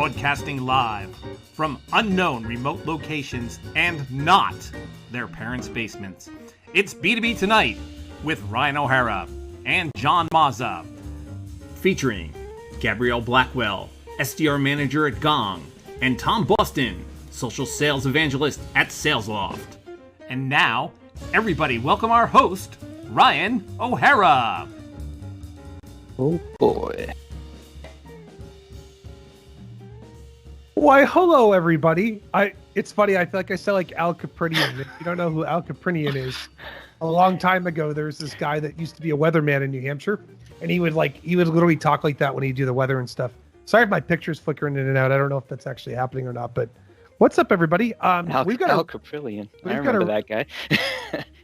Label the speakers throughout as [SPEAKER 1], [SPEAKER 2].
[SPEAKER 1] broadcasting live from unknown remote locations and not their parents' basements. It's B2B Tonight with Ryan O'Hara and John Mazza, featuring Gabrielle Blackwell, SDR manager at Gong, and Tom Boston, social sales evangelist at SalesLoft. And now, everybody welcome our host, Ryan O'Hara.
[SPEAKER 2] Oh boy.
[SPEAKER 3] Why, hello everybody. It's funny, I feel like I sound like Al Caprinian. If you don't know who Al Caprinian is, a long time ago there was this guy that used to be a weatherman in New Hampshire, and he would literally talk like that when he'd do the weather and stuff. Sorry if my picture's flickering in and out. I don't know if that's actually happening or not, but what's up everybody?
[SPEAKER 2] We've got Al Caprillion. I remember that guy.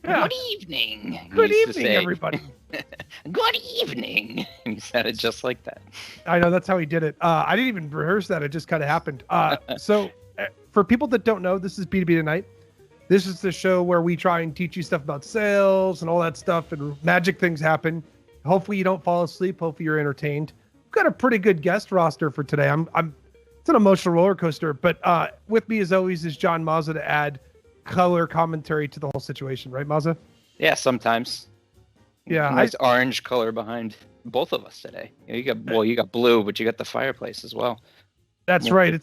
[SPEAKER 3] Yeah.
[SPEAKER 2] Good evening.
[SPEAKER 3] Good evening, everybody.
[SPEAKER 2] Good evening. He said it just like that.
[SPEAKER 3] I know, that's how he did it. I didn't even rehearse that. It just kind of happened. So for people that don't know, this is B2B Tonight. This is the show where we try and teach you stuff about sales and all that stuff, and magic things happen. Hopefully you don't fall asleep. Hopefully you're entertained. We've got a pretty good guest roster for today. It's an emotional roller coaster, but with me as always is John Mazza to add color commentary to the whole situation, right, Mazza?
[SPEAKER 2] Yeah, sometimes.
[SPEAKER 3] Yeah,
[SPEAKER 2] nice orange color behind both of us today. You got blue, but you got the fireplace as well.
[SPEAKER 3] That's right.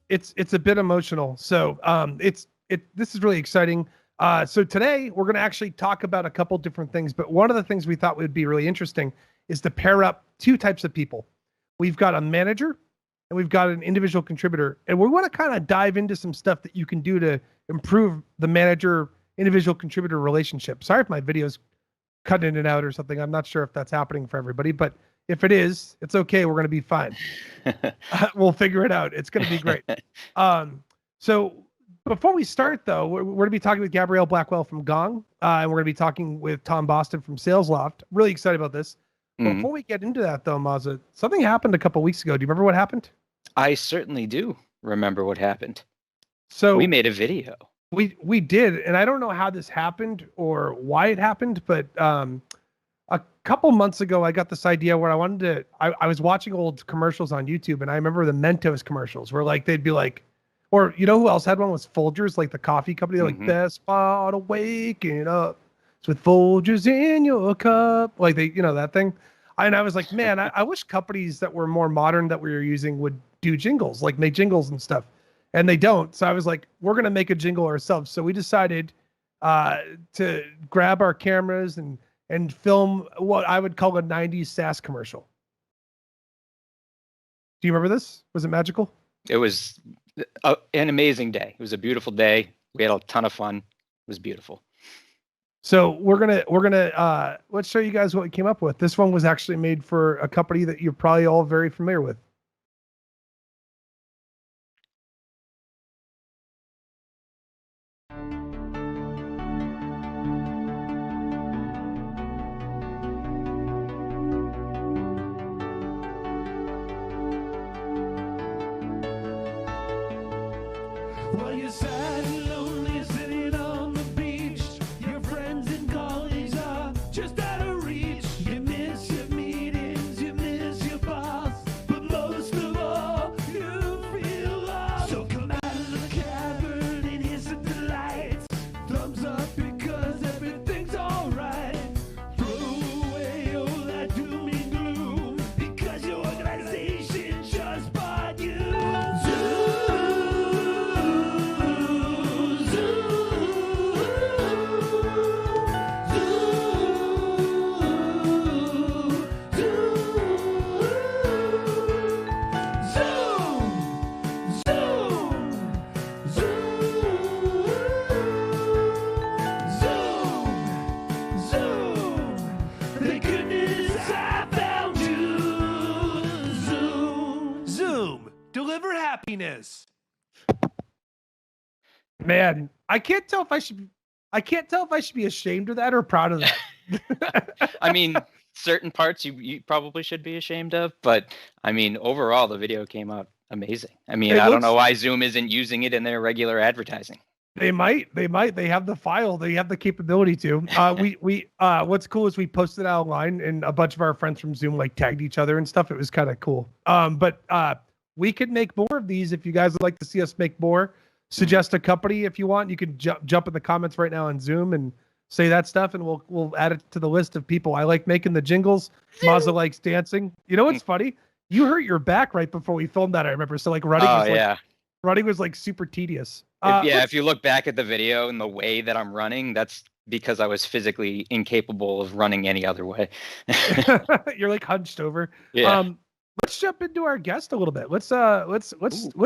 [SPEAKER 3] It's a bit emotional. So this is really exciting. So today we're going to actually talk about a couple different things, but one of the things we thought would be really interesting is to pair up two types of people. We've got a manager and we've got an individual contributor, and we want to kind of dive into some stuff that you can do to improve the manager individual contributor relationship. Sorry if my video's cutting in and out or something. I'm not sure if that's happening for everybody, but if it is, it's okay. We're going to be fine. We'll figure it out. It's going to be great. So before we start though, we're going to be talking with Gabrielle Blackwell from Gong, and we're going to be talking with Tom Boston from SalesLoft. Really excited about this.
[SPEAKER 2] Mm-hmm.
[SPEAKER 3] Before we get into that though, Mazza, something happened a couple weeks ago. Do you remember what happened?
[SPEAKER 2] I certainly do remember what happened.
[SPEAKER 3] So
[SPEAKER 2] we made a video.
[SPEAKER 3] We did, and I don't know how this happened or why it happened, but a couple months ago, I got this idea where I was watching old commercials on YouTube, and I remember the Mentos commercials where like they'd be like, or you know who else had one, was Folgers, like the coffee company, like best part of waking up. It's with Folgers in your cup, like that thing. And I was like, man, I wish companies that were more modern that we were using would do jingles, like make jingles and stuff. And they don't. So I was like, we're going to make a jingle ourselves. So we decided to grab our cameras and film what I would call a 90s SaaS commercial. Do you remember this? Was it magical?
[SPEAKER 2] It was an amazing day. It was a beautiful day. We had a ton of fun. It was beautiful.
[SPEAKER 3] So we're gonna let's show you guys what we came up with. This one was actually made for a company that you're probably all very familiar with.
[SPEAKER 4] Well, you're sad and lonely sitting on the beach. Your friends and colleagues are just out of reach. You miss your meetings, you miss your boss, but most of all, you feel lost. So come out of the cavern and hiss at the lights. Thumbs up because everything's alright. Throw away all that doom and gloom because your organization just bought you. Deliver happiness.
[SPEAKER 3] Man, I can't tell if I should be ashamed of that or proud of that.
[SPEAKER 2] I mean, certain parts you probably should be ashamed of, but I mean, overall, the video came out amazing. I mean, I don't know why Zoom isn't using it in their regular advertising.
[SPEAKER 3] They might. They have the file. They have the capability to. What's cool is we posted it online, and a bunch of our friends from Zoom like tagged each other and stuff. It was kind of cool. But we could make more of these. If you guys would like to see us make more, suggest a company if you want. You can jump in the comments right now on Zoom and say that stuff, and we'll add it to the list of people. I like making the jingles. Mazza likes dancing. You know what's funny? You hurt your back right before we filmed that, I remember. So like running was like super tedious.
[SPEAKER 2] If you look back at the video and the way that I'm running, that's because I was physically incapable of running any other way.
[SPEAKER 3] You're like hunched over.
[SPEAKER 2] Yeah.
[SPEAKER 3] Let's jump into our guest a little bit. Let's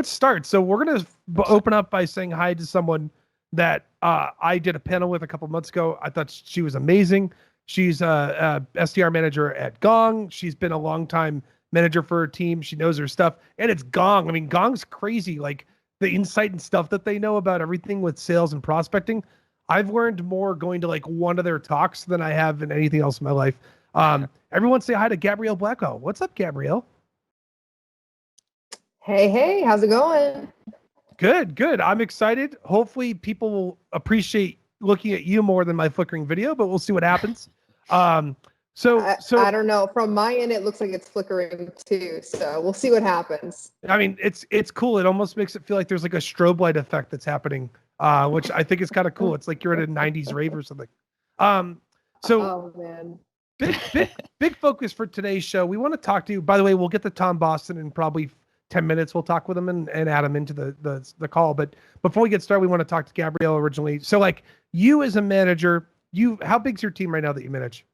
[SPEAKER 3] start. So we're gonna open up by saying hi to someone that I did a panel with a couple months ago. I thought she was amazing. She's a SDR manager at Gong. She's been a long time manager for her team. She knows her stuff, and it's Gong. I mean, Gong's crazy. Like the insight and stuff that they know about everything with sales and prospecting. I've learned more going to like one of their talks than I have in anything else in my life. Everyone say hi to Gabrielle Blackwell. What's up, Gabrielle?
[SPEAKER 5] Hey, how's it going?
[SPEAKER 3] Good. I'm excited. Hopefully people will appreciate looking at you more than my flickering video, but we'll see what happens. So
[SPEAKER 5] I don't know. From my end, it looks like it's flickering too. So we'll see what happens.
[SPEAKER 3] I mean, it's cool. It almost makes it feel like there's like a strobe light effect that's happening, which I think is kind of cool. It's like you're at a 90s rave or something.
[SPEAKER 5] Oh man.
[SPEAKER 3] Big focus for today's show. We want to talk to you. By the way, we'll get to Tom Boston in probably 10 minutes. We'll talk with him and add him into the call. But before we get started, we want to talk to Gabrielle originally. So like you as a manager, how big's your team right now that you manage?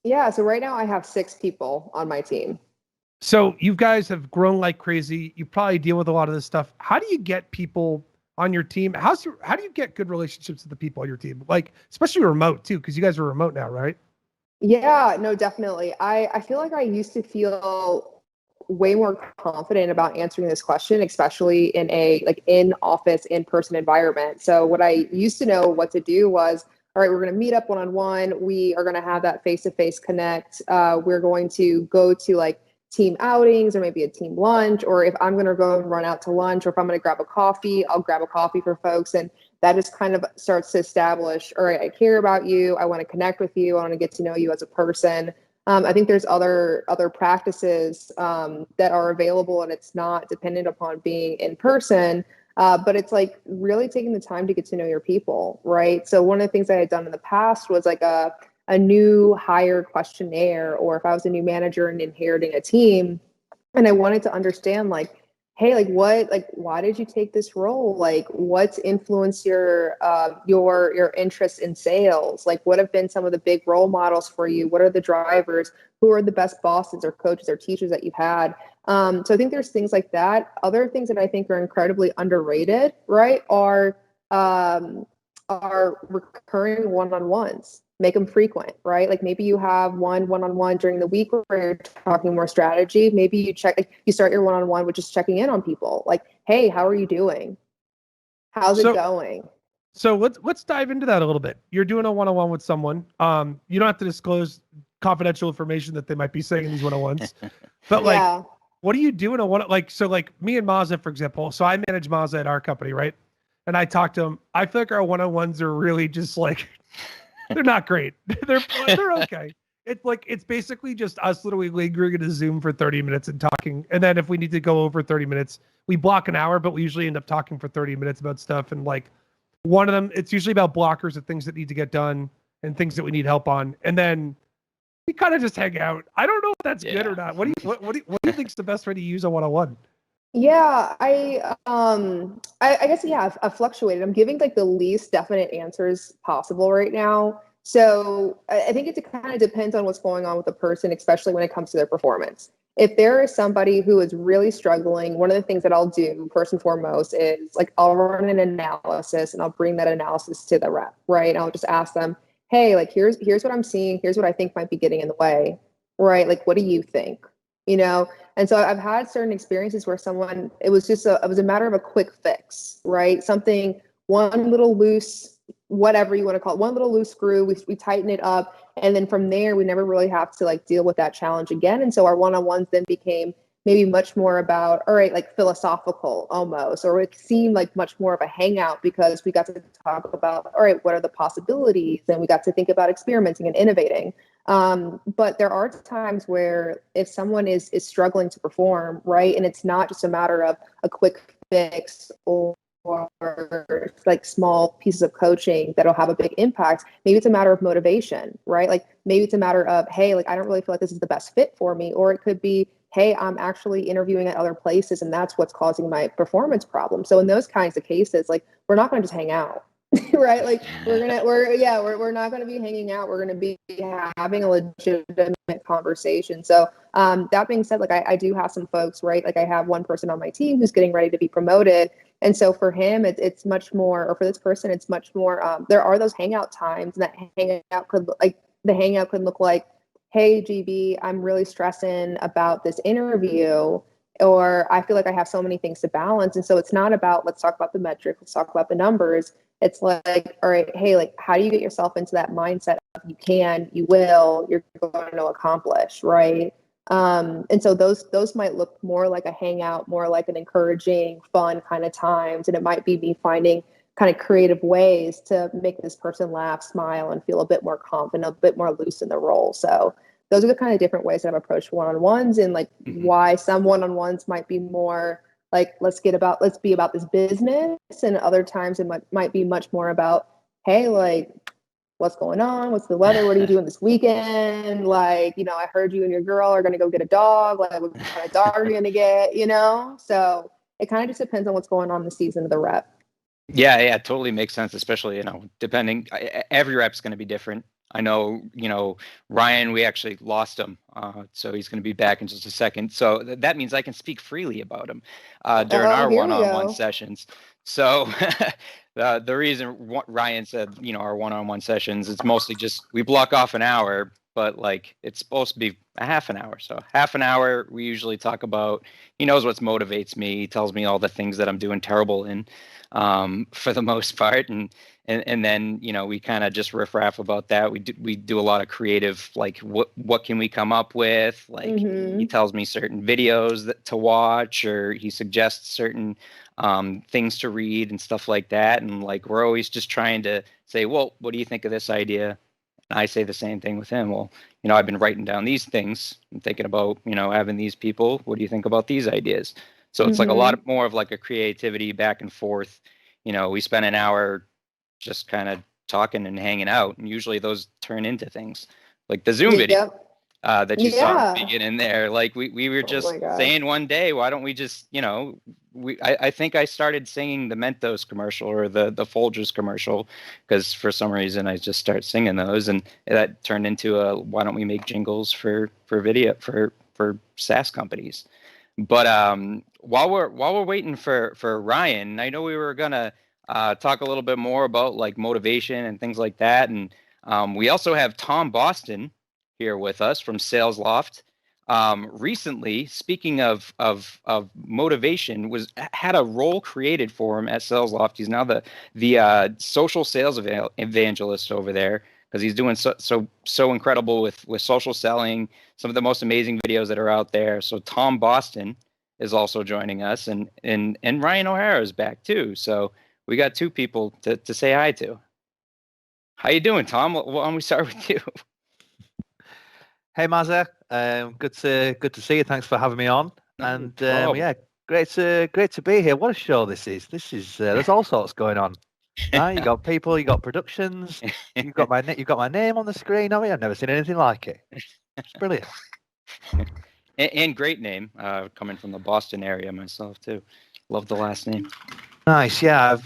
[SPEAKER 5] Yeah, so right now I have 6 people on my team.
[SPEAKER 3] So you guys have grown like crazy. You probably deal with a lot of this stuff. How do you get people on your team? How do you get good relationships with the people on your team? Like, especially remote too, because you guys are remote now, right?
[SPEAKER 5] Yeah, no, definitely. I feel like I used to feel way more confident about answering this question, especially in a like in-office, in-person environment. So what I used to know what to do was, all right, we're going to meet up one-on-one. We are going to have that face-to-face connect. We're going to go to like team outings or maybe a team lunch, or if I'm going to go and run out to lunch, or if I'm going to grab a coffee, I'll grab a coffee for folks. And that just kind of starts to establish, all right, I care about you. I want to connect with you. I want to get to know you as a person. I think there's other practices that are available, and it's not dependent upon being in person. But it's like really taking the time to get to know your people, right? So one of the things I had done in the past was like a new hire questionnaire, or if I was a new manager and inheriting a team and I wanted to understand like, hey, why did you take this role? Like what's influenced your interest in sales? Like what have been some of the big role models for you? What are the drivers? Who are the best bosses or coaches or teachers that you've had? So I think there's things like that. Other things that I think are incredibly underrated, right, are recurring one-on-ones. Make them frequent, right? Like maybe you have one-on-one during the week where you're talking more strategy. Maybe you start your one-on-one with just checking in on people. Like, hey, how are you doing? How's it going?
[SPEAKER 3] So let's dive into that a little bit. You're doing a one-on-one with someone. You don't have to disclose confidential information that they might be saying in these one-on-ones, but like, yeah. What do you do in a one? Like, so like me and Mazza, for example. So I manage Mazza at our company, right? And I talk to him. I feel like our one-on-ones are really just like. They're not great. They're okay. It's basically just us literally lingering in a Zoom for 30 minutes and talking. And then if we need to go over 30 minutes, we block an hour, but we usually end up talking for 30 minutes about stuff. And like one of them, it's usually about blockers of things that need to get done and things that we need help on. And then we kind of just hang out. I don't know if that's good or not. What do you think is the best way to use a one-on-one?
[SPEAKER 5] Yeah, I guess, yeah, I've fluctuated. I'm giving like the least definite answers possible right now. So I think it kind of depends on what's going on with the person, especially when it comes to their performance. If there is somebody who is really struggling, one of the things that I'll do first and foremost is like I'll run an analysis and I'll bring that analysis to the rep, right? And I'll just ask them, hey, like here's what I'm seeing. Here's what I think might be getting in the way, right? Like, what do you think? You know? And so I've had certain experiences where it was a matter of a quick fix, right? Something, one little loose, whatever you want to call it, one little loose screw, we tighten it up. And then from there, we never really have to like deal with that challenge again. And so our one-on-ones then became maybe much more about, all right, like philosophical almost, or it seemed like much more of a hangout because we got to talk about, all right, what are the possibilities? And we got to think about experimenting and innovating. But there are times where if someone is struggling to perform, right, and it's not just a matter of a quick fix or like small pieces of coaching that'll have a big impact. Maybe it's a matter of motivation, right? Like maybe it's a matter of, hey, like I don't really feel like this is the best fit for me. Or it could be, hey, I'm actually interviewing at other places and that's what's causing my performance problem. So in those kinds of cases, like we're not going to just hang out. Right? Like we're not going to be hanging out. We're going to be having a legitimate conversation. So that being said, like I do have some folks, right? Like I have one person on my team who's getting ready to be promoted. And so for him, it's much more, or for this person, it's much more, there are those hangout times, and that hangout could look like, hey, GB, I'm really stressing about this interview, or I feel like I have so many things to balance. And so it's not about, let's talk about the metric, let's talk about the numbers. It's like, all right, hey, like, how do you get yourself into that mindset of you can, you will, you're going to accomplish, right? And so those might look more like a hangout, more like an encouraging, fun kind of times. And it might be me finding kind of creative ways to make this person laugh, smile, and feel a bit more confident, a bit more loose in the role. So those are the kind of different ways that I've approached one-on-ones, and like why some one-on-ones might be more like, let's be about this business. And other times it might be much more about, hey, like, what's going on? What's the weather? What are you doing this weekend? Like, I heard you and your girl are going to go get a dog. Like, what kind of dog are you going to get, So it kind of just depends on what's going on in the season of the rep.
[SPEAKER 2] Yeah, totally makes sense, especially, depending, every rep's going to be different. I know, Ryan, we actually lost him. So he's going to be back in just a second. So that means I can speak freely about him during our one-on-one sessions. So the reason Ryan said, our one-on-one sessions, it's mostly just, we block off an hour, but like it's supposed to be a half an hour. So half an hour, we usually talk about, he knows what motivates me. He tells me all the things that I'm doing terrible in, for the most part. And then, we kind of just riff-raff about that. We do a lot of creative, like what can we come up with? Like he tells me certain videos to watch, or he suggests certain things to read and stuff like that. And like, we're always just trying to say, well, what do you think of this idea? And I say the same thing with him. Well, I've been writing down these things. I'm thinking about, having these people. What do you think about these ideas? So it's like a lot more of like a creativity back and forth. We spend an hour just kind of talking and hanging out, and usually those turn into things like the Zoom video that you saw at the beginning there. Like we were just saying one day, why don't we just, I think I started singing the Mentos commercial or the Folgers commercial, because for some reason I just start singing those, and that turned into why don't we make jingles for video for SaaS companies. But while we're waiting for Ryan, I know we were gonna talk a little bit more about like motivation and things like that, and we also have Tom Boston here with us from Sales Loft. Recently, speaking of motivation, had a role created for him at Sales Loft. He's now the social sales evangelist over there, because he's doing so incredible with social selling, some of the most amazing videos that are out there. So Tom Boston is also joining us, and Ryan O'Hara is back too. So we got two people to say hi to. How you doing, Tom? Why don't we start with you?
[SPEAKER 6] Hey, Mazza. Good to see you. Thanks for having me on. And yeah, great to be here. What a show this is. There's all sorts going on. You got people, you got productions, you've got my name on the screen. I mean, I've never seen anything like it. It's brilliant.
[SPEAKER 2] And great name, coming from the Boston area myself too. Love the last name.
[SPEAKER 6] Nice. Yeah,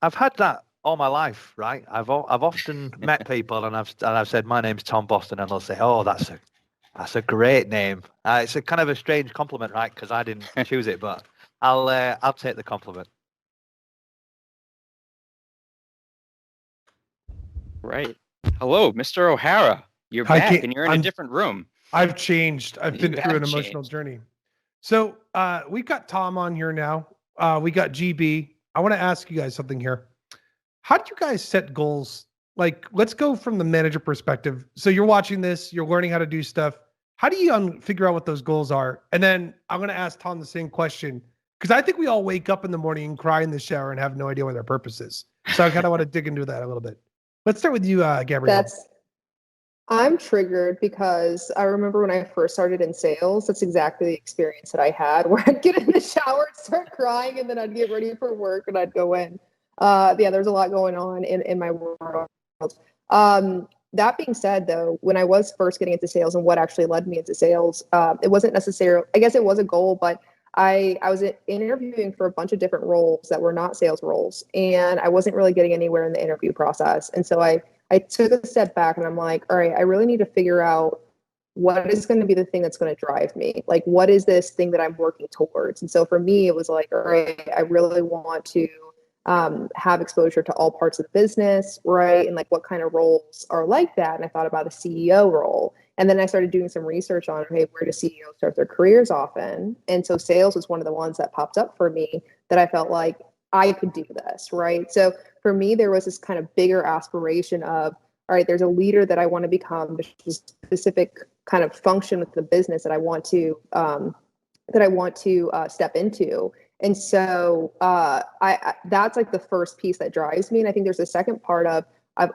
[SPEAKER 6] I've had that all my life, right? I've often met people and I've said my name's Tom Boston, and they'll say, "Oh, that's a great name." It's a kind of a strange compliment, right? Because I didn't choose it, but I'll take the compliment.
[SPEAKER 2] Right. Hello, Mr. O'Hara. You're back, and you're in a different room.
[SPEAKER 3] I've changed. I've been through an emotional journey. So we've got Tom on here now. We got GB. I want to ask you guys something here. How do you guys set goals? Like, let's go from the manager perspective. So you're watching this, you're learning how to do stuff. How do you figure out what those goals are? And then I'm going to ask Tom the same question, because I think we all wake up in the morning and cry in the shower and have no idea what their purpose is. So I kind of want to dig into that a little bit. Let's start with you, Gabrielle.
[SPEAKER 5] I'm triggered because I remember when I first started in sales, that's exactly the experience that I had where I'd get in the shower, start crying, and then I'd get ready for work and I'd go in. Yeah, there's a lot going on in my world. That being said, though, when I was first getting into sales and what actually led me into sales, it wasn't necessarily, I guess it was a goal, but I was interviewing for a bunch of different roles that were not sales roles, and I wasn't really getting anywhere in the interview process. And so I took a step back and I'm like, all right, I really need to figure out what is going to be the thing that's going to drive me. Like, what is this thing that I'm working towards? And so for me, it was like, all right, I really want to have exposure to all parts of the business, right? And like, what kind of roles are like that? And I thought about a CEO role. And then I started doing some research on, hey, where do CEOs start their careers often? And so sales was one of the ones that popped up for me that I felt like I could do this, right? So for me, there was this kind of bigger aspiration of, all right, there's a leader that I want to become, there's a specific kind of function with the business that I want to step into. And so I that's like the first piece that drives me. And I think there's a second part of I've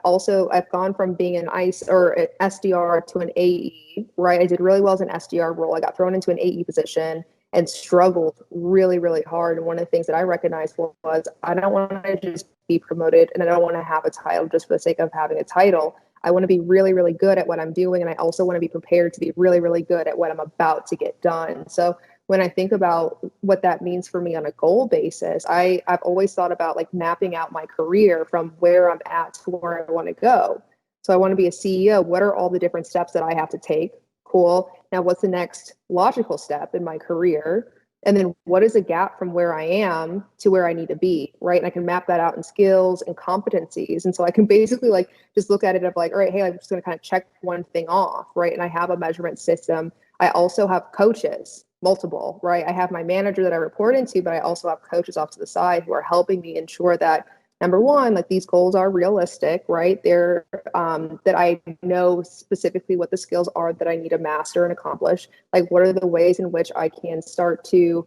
[SPEAKER 5] gone from being an ICE or an SDR to an AE, right? I did really well as an SDR role. I got thrown into an AE position and struggled really, really hard. And one of the things that I recognized was I don't want to just be promoted and I don't want to have a title just for the sake of having a title. I want to be really, really good at what I'm doing. And I also want to be prepared to be really, really good at what I'm about to get done. So when I think about what that means for me on a goal basis, I've always thought about like mapping out my career from where I'm at to where I want to go. So I want to be a CEO. What are all the different steps that I have to take? Cool. Now, what's the next logical step in my career? And then what is the gap from where I am to where I need to be, right? And I can map that out in skills and competencies. And so I can basically like just look at it of like, all right, hey, I'm just going to kind of check one thing off, right? And I have a measurement system. I also have coaches, multiple, right? I have my manager that I report into, but I also have coaches off to the side who are helping me ensure that number one, like these goals are realistic, right? They're that I know specifically what the skills are that I need to master and accomplish. Like, what are the ways in which I can start to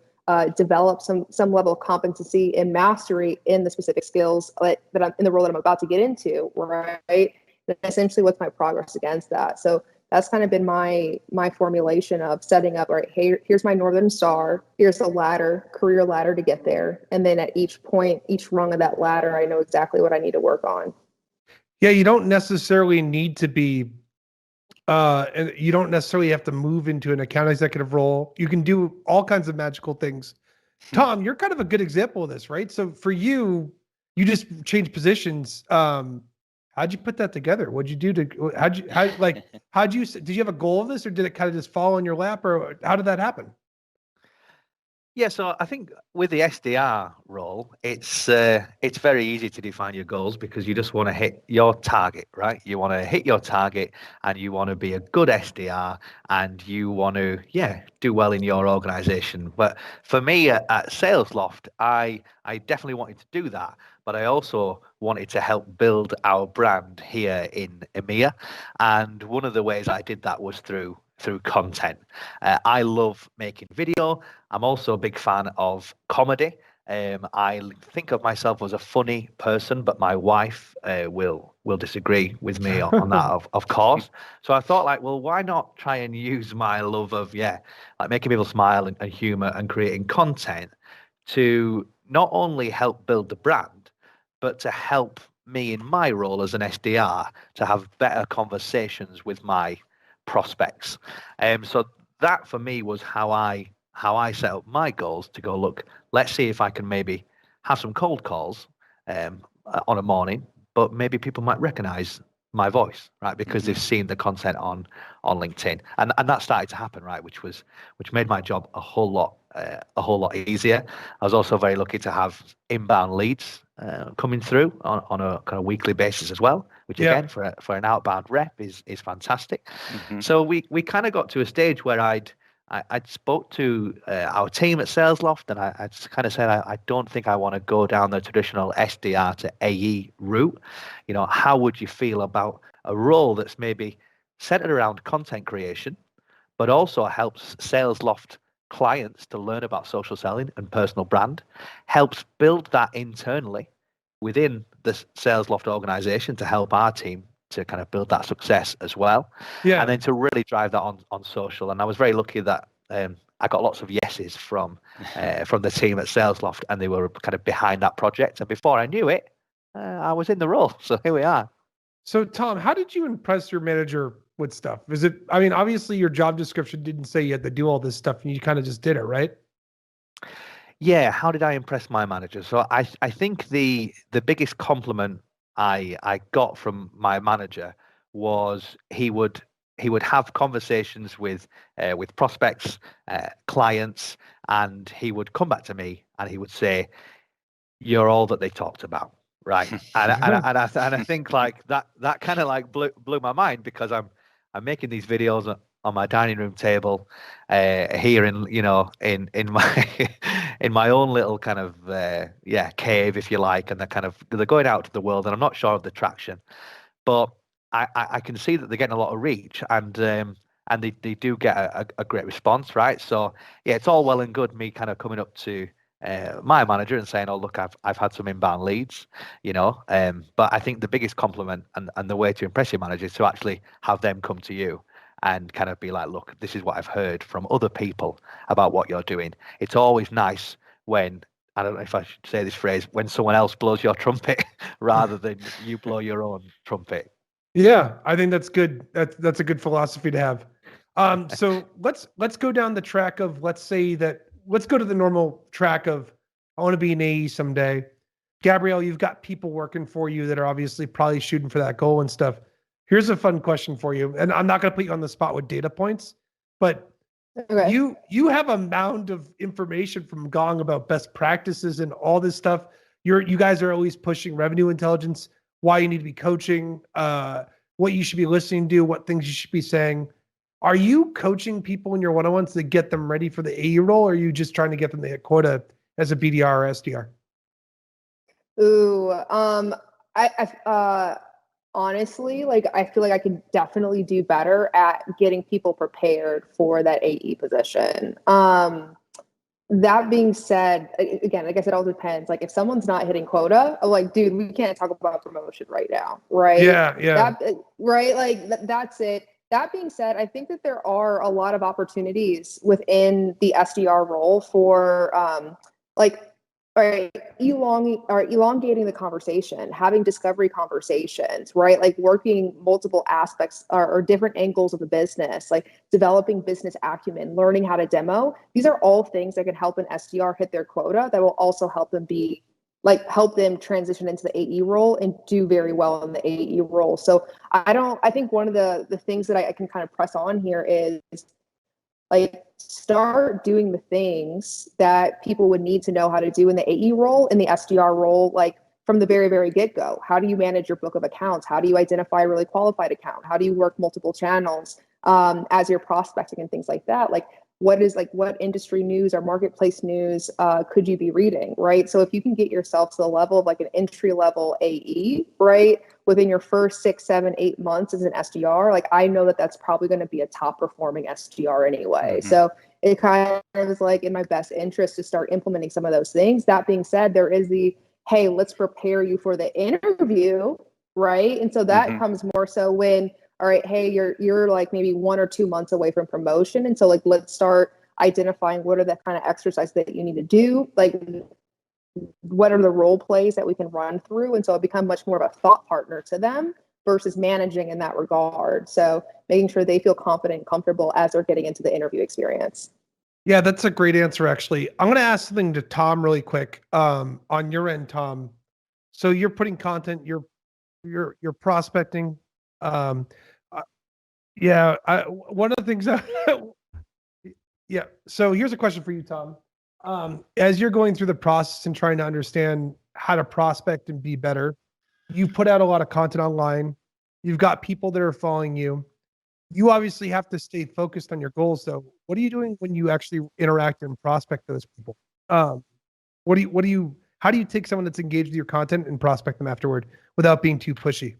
[SPEAKER 5] develop some level of competency and mastery in the specific skills that I'm in the role that I'm about to get into, right? And essentially, what's my progress against that? So that's kind of been my formulation of setting up, all right, hey, here's my Northern Star, here's the ladder, career ladder to get there. And then at each point, each rung of that ladder, I know exactly what I need to work on.
[SPEAKER 3] Yeah, you don't necessarily need to be, and you don't necessarily have to move into an account executive role. You can do all kinds of magical things. Tom, you're kind of a good example of this, right? So for you, you just changed positions. How'd you put that together? What'd you do did you have a goal of this, or did it kind of just fall in your lap, or how did that happen?
[SPEAKER 6] Yeah, so I think with the SDR role, it's very easy to define your goals because you just want to hit your target, right? You want to hit your target and you want to be a good SDR and you want to, do well in your organization. But for me at SalesLoft, I definitely wanted to do that, but I also wanted to help build our brand here in EMEA. And one of the ways I did that was through content. I love making video. I'm also a big fan of comedy. I think of myself as a funny person, but my wife will disagree with me on that, of course. So I thought, like, well, why not try and use my love of like making people smile and humor and creating content to not only help build the brand, but to help me in my role as an SDR to have better conversations with my prospects. So that for me was how I set up my goals to go, look, let's see if I can maybe have some cold calls on a morning, but maybe people might recognize my voice, right? Because they've seen the content on LinkedIn, and that started to happen, right? Which made my job a whole lot easier. I was also very lucky to have inbound leads coming through on a kind of weekly basis as well, which again for an outbound rep is fantastic. So we kind of got to a stage where I'd spoke to our team at SalesLoft, and I just kind of said, I don't think I want to go down the traditional SDR to AE route. How would you feel about a role that's maybe centered around content creation, but also helps SalesLoft clients to learn about social selling and personal brand, helps build that internally within the SalesLoft organization to help our team to kind of build that success as well.
[SPEAKER 3] Yeah.
[SPEAKER 6] And then to really drive that on social. And I was very lucky that I got lots of yeses from the team at SalesLoft, and they were kind of behind that project. And before I knew it, I was in the role. So here we are.
[SPEAKER 3] So Tom, how did you impress your manager with stuff? Is it, I mean, obviously your job description didn't say you had to do all this stuff and you kind of just did it, right?
[SPEAKER 6] Yeah. How did I impress my manager? So I think the biggest compliment I got from my manager was he would have conversations with prospects, clients, and he would come back to me and he would say, "You're all that they talked about." Right. And I think like that kind of like blew my mind, because I'm making these videos on my dining room table here in my in my own little kind of cave, if you like, and they're going out to the world, and I'm not sure of the traction, but I can see that they're getting a lot of reach, and they do get a great response, right? So yeah, it's all well and good me kind of coming up to my manager and saying, "Oh, look, I've had some inbound leads," but I think the biggest compliment and the way to impress your manager is to actually have them come to you and kind of be like, "Look, this is what I've heard from other people about what you're doing." It's always nice when, I don't know if I should say this phrase, when someone else blows your trumpet rather than you blow your own trumpet.
[SPEAKER 3] Yeah, I think that's good. That's a good philosophy to have. So let's go down the track of, let's go to the normal track of, I want to be an AE someday. Gabrielle, you've got people working for you that are obviously probably shooting for that goal and stuff. Here's a fun question for you, and I'm not going to put you on the spot with data points, but
[SPEAKER 5] Okay.
[SPEAKER 3] you have a mound of information from Gong about best practices and all this stuff. You guys are always pushing revenue intelligence, why you need to be coaching, what you should be listening to, what things you should be saying. Are you coaching people in your one-on-ones to get them ready for the AE role, or are you just trying to get them to hit quota as a BDR or SDR?
[SPEAKER 5] Ooh, honestly, like, I feel like I could definitely do better at getting people prepared for that AE position. That being said, again, like I said, it all depends. Like, if someone's not hitting quota, I'm like, dude, we can't talk about promotion right now, right?
[SPEAKER 3] Yeah.
[SPEAKER 5] Right, like that's it. That being said, I think that there are a lot of opportunities within the SDR role for elongating the conversation, having discovery conversations, right? Like working multiple aspects or different angles of the business, like developing business acumen, learning how to demo. These are all things that can help an SDR hit their quota, that will also help them transition into the AE role and do very well in the AE role. So I think one of the things that I can kind of press on here is, like, start doing the things that people would need to know how to do in the AE role, in the SDR role, like from the very, very get-go. How do you manage your book of accounts? How do you identify a really qualified account? How do you work multiple channels as you're prospecting and things like that? Like, what industry news or marketplace news could you be reading, right? So if you can get yourself to the level of like an entry-level AE, right, within your first 6, 7, 8 months as an SDR, like, I know that that's probably going to be a top performing SDR anyway.
[SPEAKER 2] Mhm.
[SPEAKER 5] So it kind of is like in my best interest to start implementing some of those things. That being said, there is hey, let's prepare you for the interview, right? And so that
[SPEAKER 2] Mhm.
[SPEAKER 5] comes more so when, all right, hey, you're like maybe 1 or 2 months away from promotion. And so, like, let's start identifying what are the kind of exercises that you need to do. Like, what are the role plays that we can run through? And so I become much more of a thought partner to them versus managing in that regard. So making sure they feel confident and comfortable as they're getting into the interview experience.
[SPEAKER 3] Yeah, that's a great answer, actually. I'm going to ask something to Tom really quick. On your end, Tom. So you're putting content, you're prospecting. One of the things yeah. So here's a question for you, Tom. As you're going through the process and trying to understand how to prospect and be better, you put out a lot of content online. You've got people that are following you. You obviously have to stay focused on your goals, though. What are you doing when you actually interact and prospect those people? How do you take someone that's engaged with your content and prospect them afterward without being too pushy?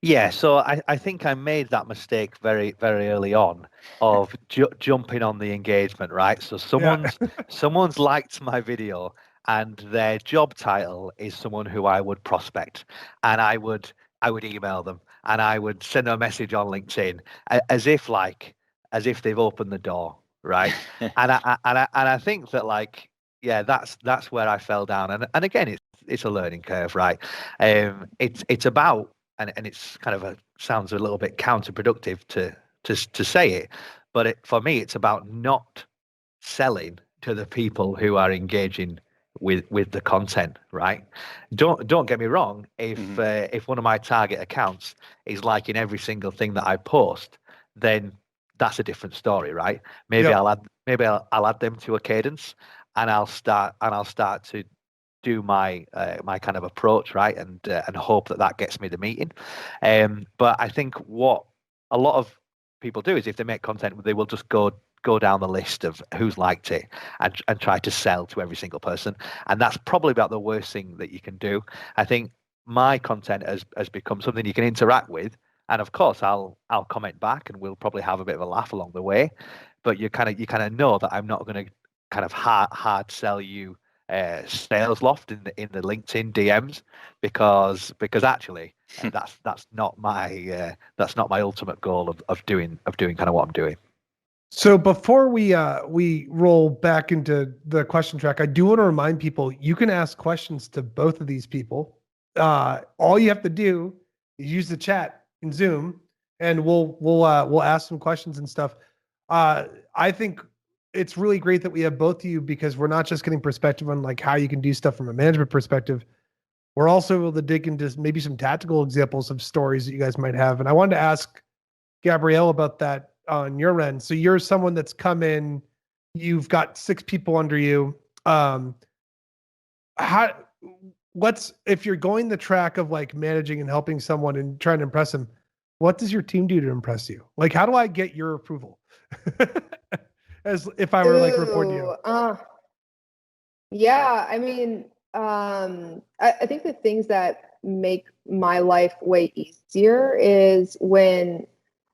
[SPEAKER 6] Yeah, so I think I made that mistake very, very early on of jumping on the engagement, right? So someone's liked my video and their job title is someone who I would prospect, and I would I would email them and I would send them a message on LinkedIn as if they've opened the door, right? And I think that yeah, that's where I fell down. And again, it's a learning curve, right? It's about, and it's kind of sounds a little bit counterproductive to say it, but for me, it's about not selling to the people who are engaging with the content, right? Don't get me wrong. If one of my target accounts is liking every single thing that I post, then that's a different story, right? Maybe
[SPEAKER 3] Yeah.
[SPEAKER 6] I'll add them to a cadence, and I'll start to do my my kind of approach, right, and hope that gets me the meeting. But I think what a lot of people do is if they make content, they will just go down the list of who's liked it and try to sell to every single person, and that's probably about the worst thing that you can do. I think my content has become something you can interact with, and of course I'll comment back and we'll probably have a bit of a laugh along the way, but you kind of know that I'm not going to kind of hard sell you sales loft in the LinkedIn DMs because actually that's not my ultimate goal of doing kind of what I'm doing.
[SPEAKER 3] So before we roll back into the question track, I do want to remind people you can ask questions to both of these people. All you have to do is use the chat in Zoom, and we'll ask some questions and stuff. I think it's really great that we have both of you because we're not just getting perspective on like how you can do stuff from a management perspective. We're also able to dig into maybe some tactical examples of stories that you guys might have. And I wanted to ask Gabrielle about that on your end. So you're someone that's come in, you've got 6 people under you. If you're going the track of like managing and helping someone and trying to impress them, what does your team do to impress you? Like, how do I get your approval? As if I were like reporting to you.
[SPEAKER 5] Yeah, I mean, I think the things that make my life way easier is when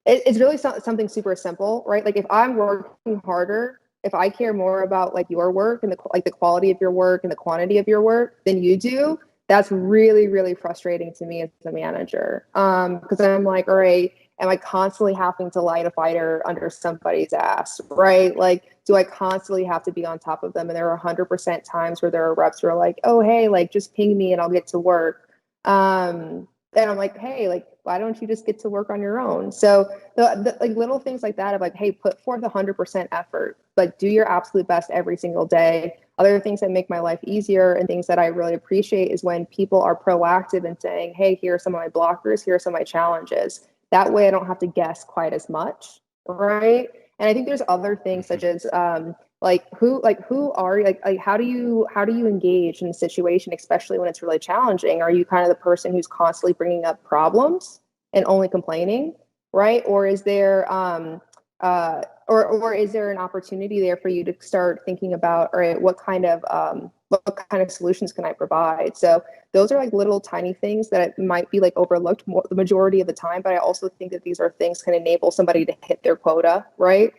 [SPEAKER 5] it's really something super simple, right? Like if I'm working harder, if I care more about like your work and the quality of your work and the quantity of your work than you do, that's really, really frustrating to me as a manager. Because I'm like, all right, am I constantly having to light a fire under somebody's ass, right? Like, do I constantly have to be on top of them? And there are 100% times where there are reps who are like, oh, hey, like just ping me and I'll get to work. And I'm like, hey, like, why don't you just get to work on your own? So the like little things like that of like, hey, put forth 100% effort, but do your absolute best every single day. Other things that make my life easier and things that I really appreciate is when people are proactive and saying, hey, here are some of my blockers, here are some of my challenges. That way I don't have to guess quite as much, right? And I think there's other things such as who are like how do you engage in a situation, especially when it's really challenging? Are you kind of the person who's constantly bringing up problems and only complaining, right? Or is there or is there an opportunity there for you to start thinking about, all right, what kind of solutions can I provide? So those are like little tiny things that might be like overlooked the majority of the time, but I also think that these are things can enable somebody to hit their quota, right?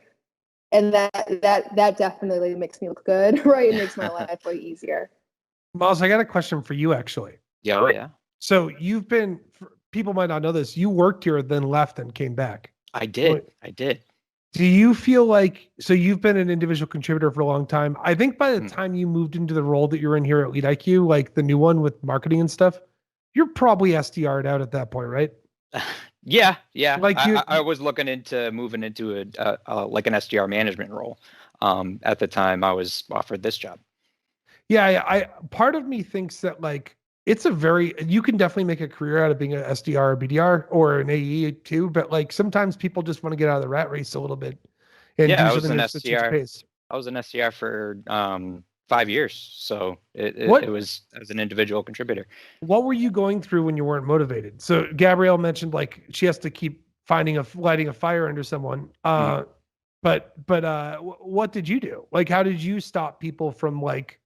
[SPEAKER 5] And that definitely makes me look good, right? It makes my life way easier.
[SPEAKER 3] Miles, I got a question for you actually.
[SPEAKER 2] Yeah, oh, yeah.
[SPEAKER 3] So people might not know this, you worked here, then left and came back.
[SPEAKER 2] I did.
[SPEAKER 3] Do you feel like, so you've been an individual contributor for a long time. I think by the time you moved into the role that you're in here at LeadIQ, like the new one with marketing and stuff, you're probably SDR'd out at that point, right?
[SPEAKER 2] Yeah.
[SPEAKER 3] Like
[SPEAKER 2] I was looking into moving into like an SDR management role. At the time I was offered this job.
[SPEAKER 3] Yeah, I part of me thinks that like you can definitely make a career out of being an SDR or BDR or an AE too, but like sometimes people just want to get out of the rat race a little bit and do something that's at its pace.
[SPEAKER 2] I was an SDR for 5 years, so it was as an individual contributor. What
[SPEAKER 3] were you going through when you weren't motivated? So Gabrielle mentioned like she has to keep lighting a fire under someone. But what did you do? Like, how did you stop people from like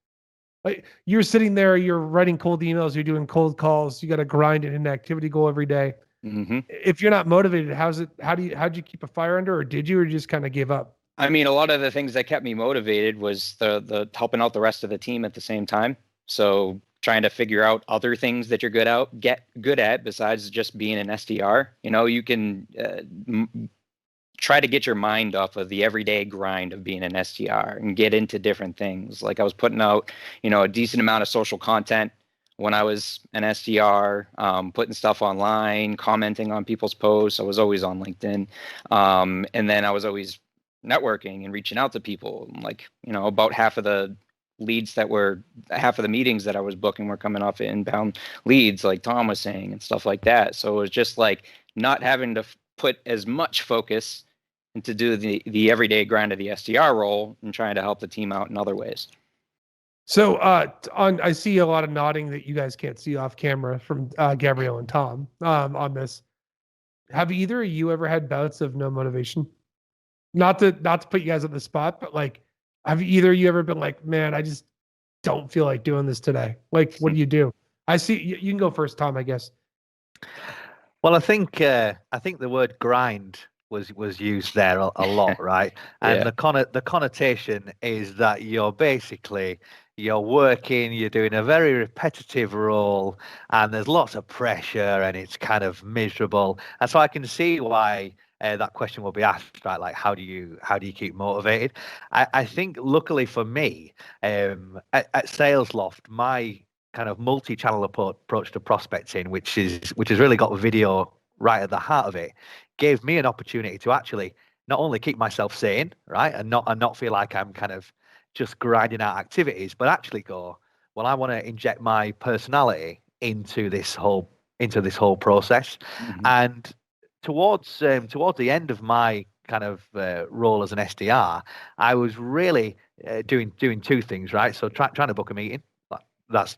[SPEAKER 3] you're sitting there, you're writing cold emails, you're doing cold calls, you got to grind an activity goal every day. If you're not motivated, how'd you keep a fire under, or did you just kind of give up?
[SPEAKER 2] I mean, a lot of the things that kept me motivated was the helping out the rest of the team at the same time. So trying to figure out other things that you're get good at besides just being an SDR. You know, you can try to get your mind off of the everyday grind of being an SDR and get into different things. Like I was putting out, you know, a decent amount of social content when I was an SDR, putting stuff online, commenting on people's posts. I was always on LinkedIn. And then I was always networking and reaching out to people. Like, you know, about half of the meetings that I was booking were coming off of inbound leads, like Tom was saying, and stuff like that. So it was just like not having to put as much focus into do the everyday grind of the SDR role and trying to help the team out in other ways.
[SPEAKER 3] So I see a lot of nodding that you guys can't see off camera from Gabrielle and Tom on this. Have either of you ever had bouts of no motivation? Not to put you guys on the spot, but like, have either of you ever been like, man, I just don't feel like doing this today? Like, what do you do? I see you can go first, Tom, I guess.
[SPEAKER 6] Well, I think the word grind was used there a lot, right? And
[SPEAKER 2] Yeah.
[SPEAKER 6] the connotation is that you're working, you're doing a very repetitive role, and there's lots of pressure, and it's kind of miserable. And so I can see why that question will be asked, right? Like, how do you keep motivated? I think luckily for me, at Sales Loft, my kind of multi-channel approach to prospecting, which has really got video right at the heart of it, gave me an opportunity to actually not only keep myself sane, right, and not feel like I'm kind of just grinding out activities, but actually go, well, I want to inject my personality into this whole process.
[SPEAKER 2] Mm-hmm.
[SPEAKER 6] And towards the end of my kind of role as an SDR, I was really doing two things, right? So trying to book a meeting. That's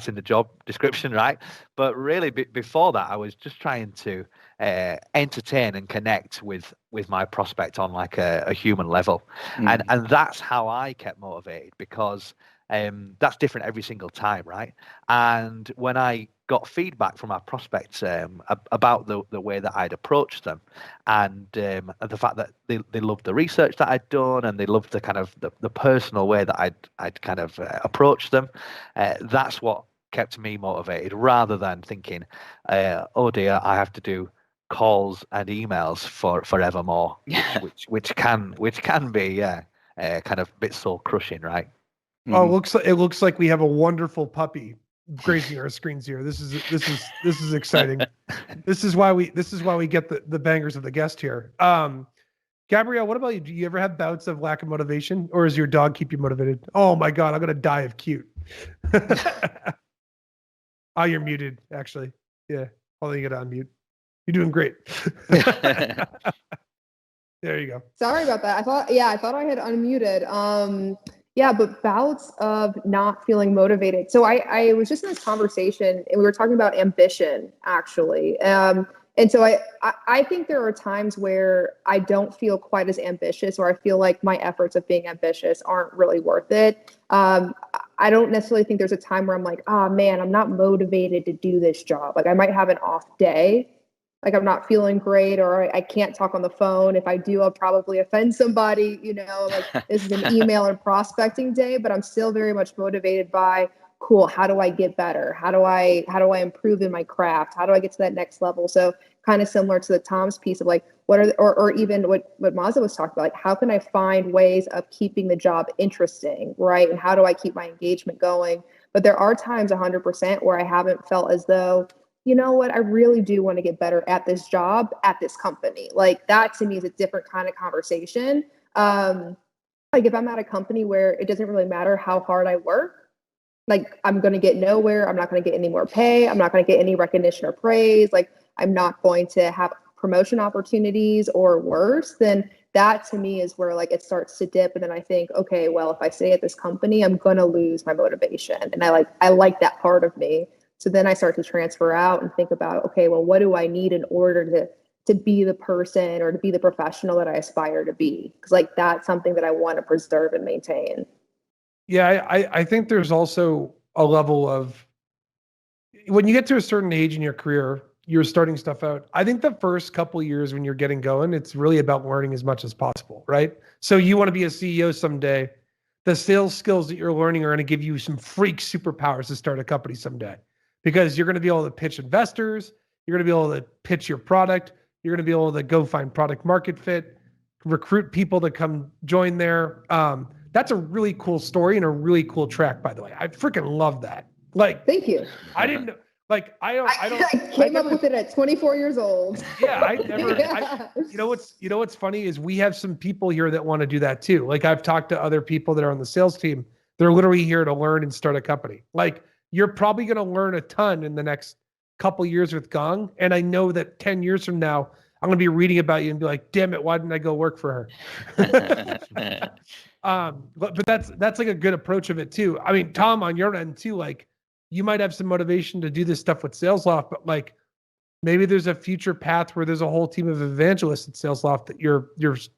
[SPEAKER 6] in the job description, right? But really, before that, I was just trying to entertain and connect with my prospect on like a human level, and that's how I kept motivated, because that's different every single time, right? And when I got feedback from our prospects about the way that I'd approached them, and the fact that they loved the research that I'd done, and they loved the kind of the personal way that I'd kind of approached them, that's what kept me motivated, rather than thinking, oh dear, I have to do calls and emails forevermore, which can be kind of a bit soul crushing, right?
[SPEAKER 3] Oh, it looks like we have a wonderful puppy grazing our screens here. This is exciting. This is why we get the bangers of the guest here. Gabrielle, what about you? Do you ever have bouts of lack of motivation, or does your dog keep you motivated? Oh my God, I'm gonna die of cute. Oh, you're muted, actually. Yeah, I'll let you get on mute. You're doing great. There you go.
[SPEAKER 5] Sorry about that. I thought I had unmuted. Yeah, but bouts of not feeling motivated. So I was just in this conversation and we were talking about ambition, actually. And so I think there are times where I don't feel quite as ambitious, or I feel like my efforts of being ambitious aren't really worth it. I don't necessarily think there's a time where I'm like, oh man, I'm not motivated to do this job. Like I might have an off day. Like I'm not feeling great, or I can't talk on the phone. If I do, I'll probably offend somebody, like this is an email and prospecting day, but I'm still very much motivated by, cool, how do I get better? How do I improve in my craft? How do I get to that next level? So kind of similar to the Tom's piece of like, or even what Mazza was talking about, like how can I find ways of keeping the job interesting, right? And how do I keep my engagement going? But there are times 100% where I haven't felt as though, you know what, I really do want to get better at this job, at this company. Like that to me is a different kind of conversation. Like if I'm at a company where it doesn't really matter how hard I work, like I'm going to get nowhere. I'm not going to get any more pay. I'm not going to get any recognition or praise. Like I'm not going to have promotion opportunities, or worse, then that to me is where like it starts to dip. And then I think, okay, well, if I stay at this company, I'm going to lose my motivation. And I like that part of me. So then I start to transfer out and think about, okay, well, what do I need in order to be the person or to be the professional that I aspire to be? Because like that's something that I want to preserve and maintain.
[SPEAKER 3] Yeah, I think there's also a level of, when you get to a certain age in your career, you're starting stuff out. I think the first couple of years when you're getting going, it's really about learning as much as possible, right? So you want to be a CEO someday, the sales skills that you're learning are going to give you some freak superpowers to start a company someday, because you're going to be able to pitch investors. You're going to be able to pitch your product. You're going to be able to go find product market fit, recruit people to come join there. That's a really cool story and a really cool track, by the way. I freaking love that. Like,
[SPEAKER 5] Thank you.
[SPEAKER 3] I didn't know. Like,
[SPEAKER 5] I came up with it at 24 years old.
[SPEAKER 3] Yeah, you know what's funny is we have some people here that want to do that too. Like, I've talked to other people that are on the sales team. They're literally here to learn and start a company. Like, you're probably going to learn a ton in the next couple years with Gong. And I know that 10 years from now, I'm going to be reading about you and be like, damn it, why didn't I go work for her? But that's like a good approach of it too. I mean, Tom, on your end too, like, you might have some motivation to do this stuff with SalesLoft, but like, maybe there's a future path where there's a whole team of evangelists at SalesLoft that you're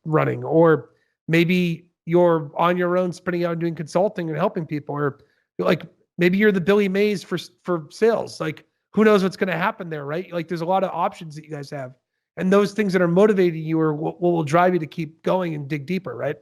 [SPEAKER 3] running, or maybe you're on your own spinning out and doing consulting and helping people, or like maybe you're the Billy Mays for sales. Like, who knows what's going to happen there, right? Like, there's a lot of options that you guys have, and those things that are motivating you are what will drive you to keep going and dig deeper, right?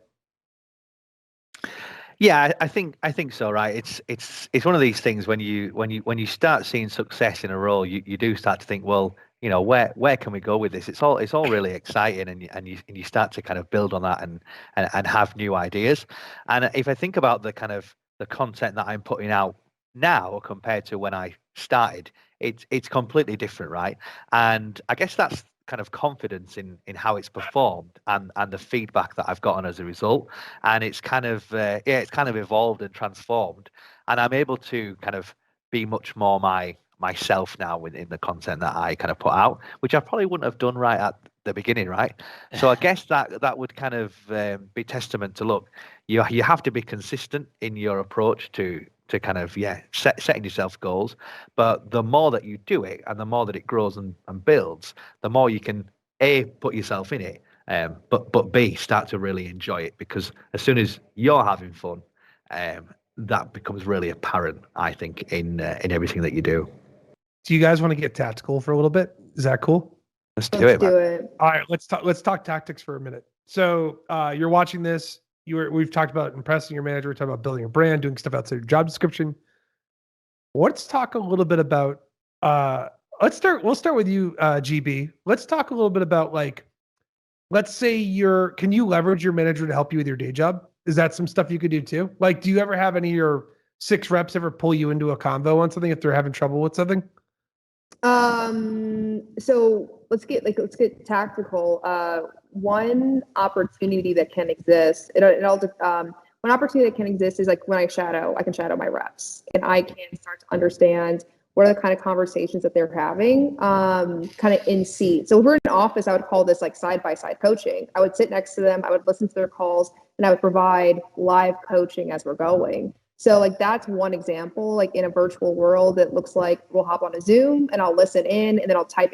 [SPEAKER 6] Yeah, I think so, right? It's one of these things when you start seeing success in a role, you do start to think, well, you know, where can we go with this? It's all really exciting, and you start to kind of build on that and have new ideas. And if I think about the kind of the content that I'm putting out now compared to when I started, it's completely different, right? And I guess that's kind of confidence in how it's performed and the feedback that I've gotten as a result. And it's kind of it's kind of evolved and transformed, and I'm able to kind of be much more myself now within the content that I kind of put out, which I probably wouldn't have done right at the beginning, right? So I guess that would kind of be testament to, look, you have to be consistent in your approach to kind of setting yourself goals, but the more that you do it and the more that it grows and builds, the more you can A, put yourself in it, but B, start to really enjoy it, because as soon as you're having fun, that becomes really apparent, I think, in everything that you do.
[SPEAKER 3] Do you guys want to get tactical for a little bit? Is that cool?
[SPEAKER 6] Let's do it.
[SPEAKER 3] All right, let's talk tactics for a minute. So you're watching this. We've talked about impressing your manager. We're talking about building a brand, doing stuff outside your job description. Let's talk a little bit about. We'll start with you, GB. Let's talk a little bit about, like, let's say can you leverage your manager to help you with your day job? Is that some stuff you could do too? Like, do you ever have any of your 6 reps ever pull you into a convo on something if they're having trouble with something?
[SPEAKER 5] So let's get tactical. One opportunity that can exist, one opportunity that can exist is like when I can shadow my reps, and I can start to understand what are the kind of conversations that they're having, kind of in seat. So if we're in an office, I would call this like side-by-side coaching. I would sit next to them, I would listen to their calls, and I would provide live coaching as we're going. So like, that's one example. Like, in a virtual world, it looks like we'll hop on a Zoom and I'll listen in, and then I'll type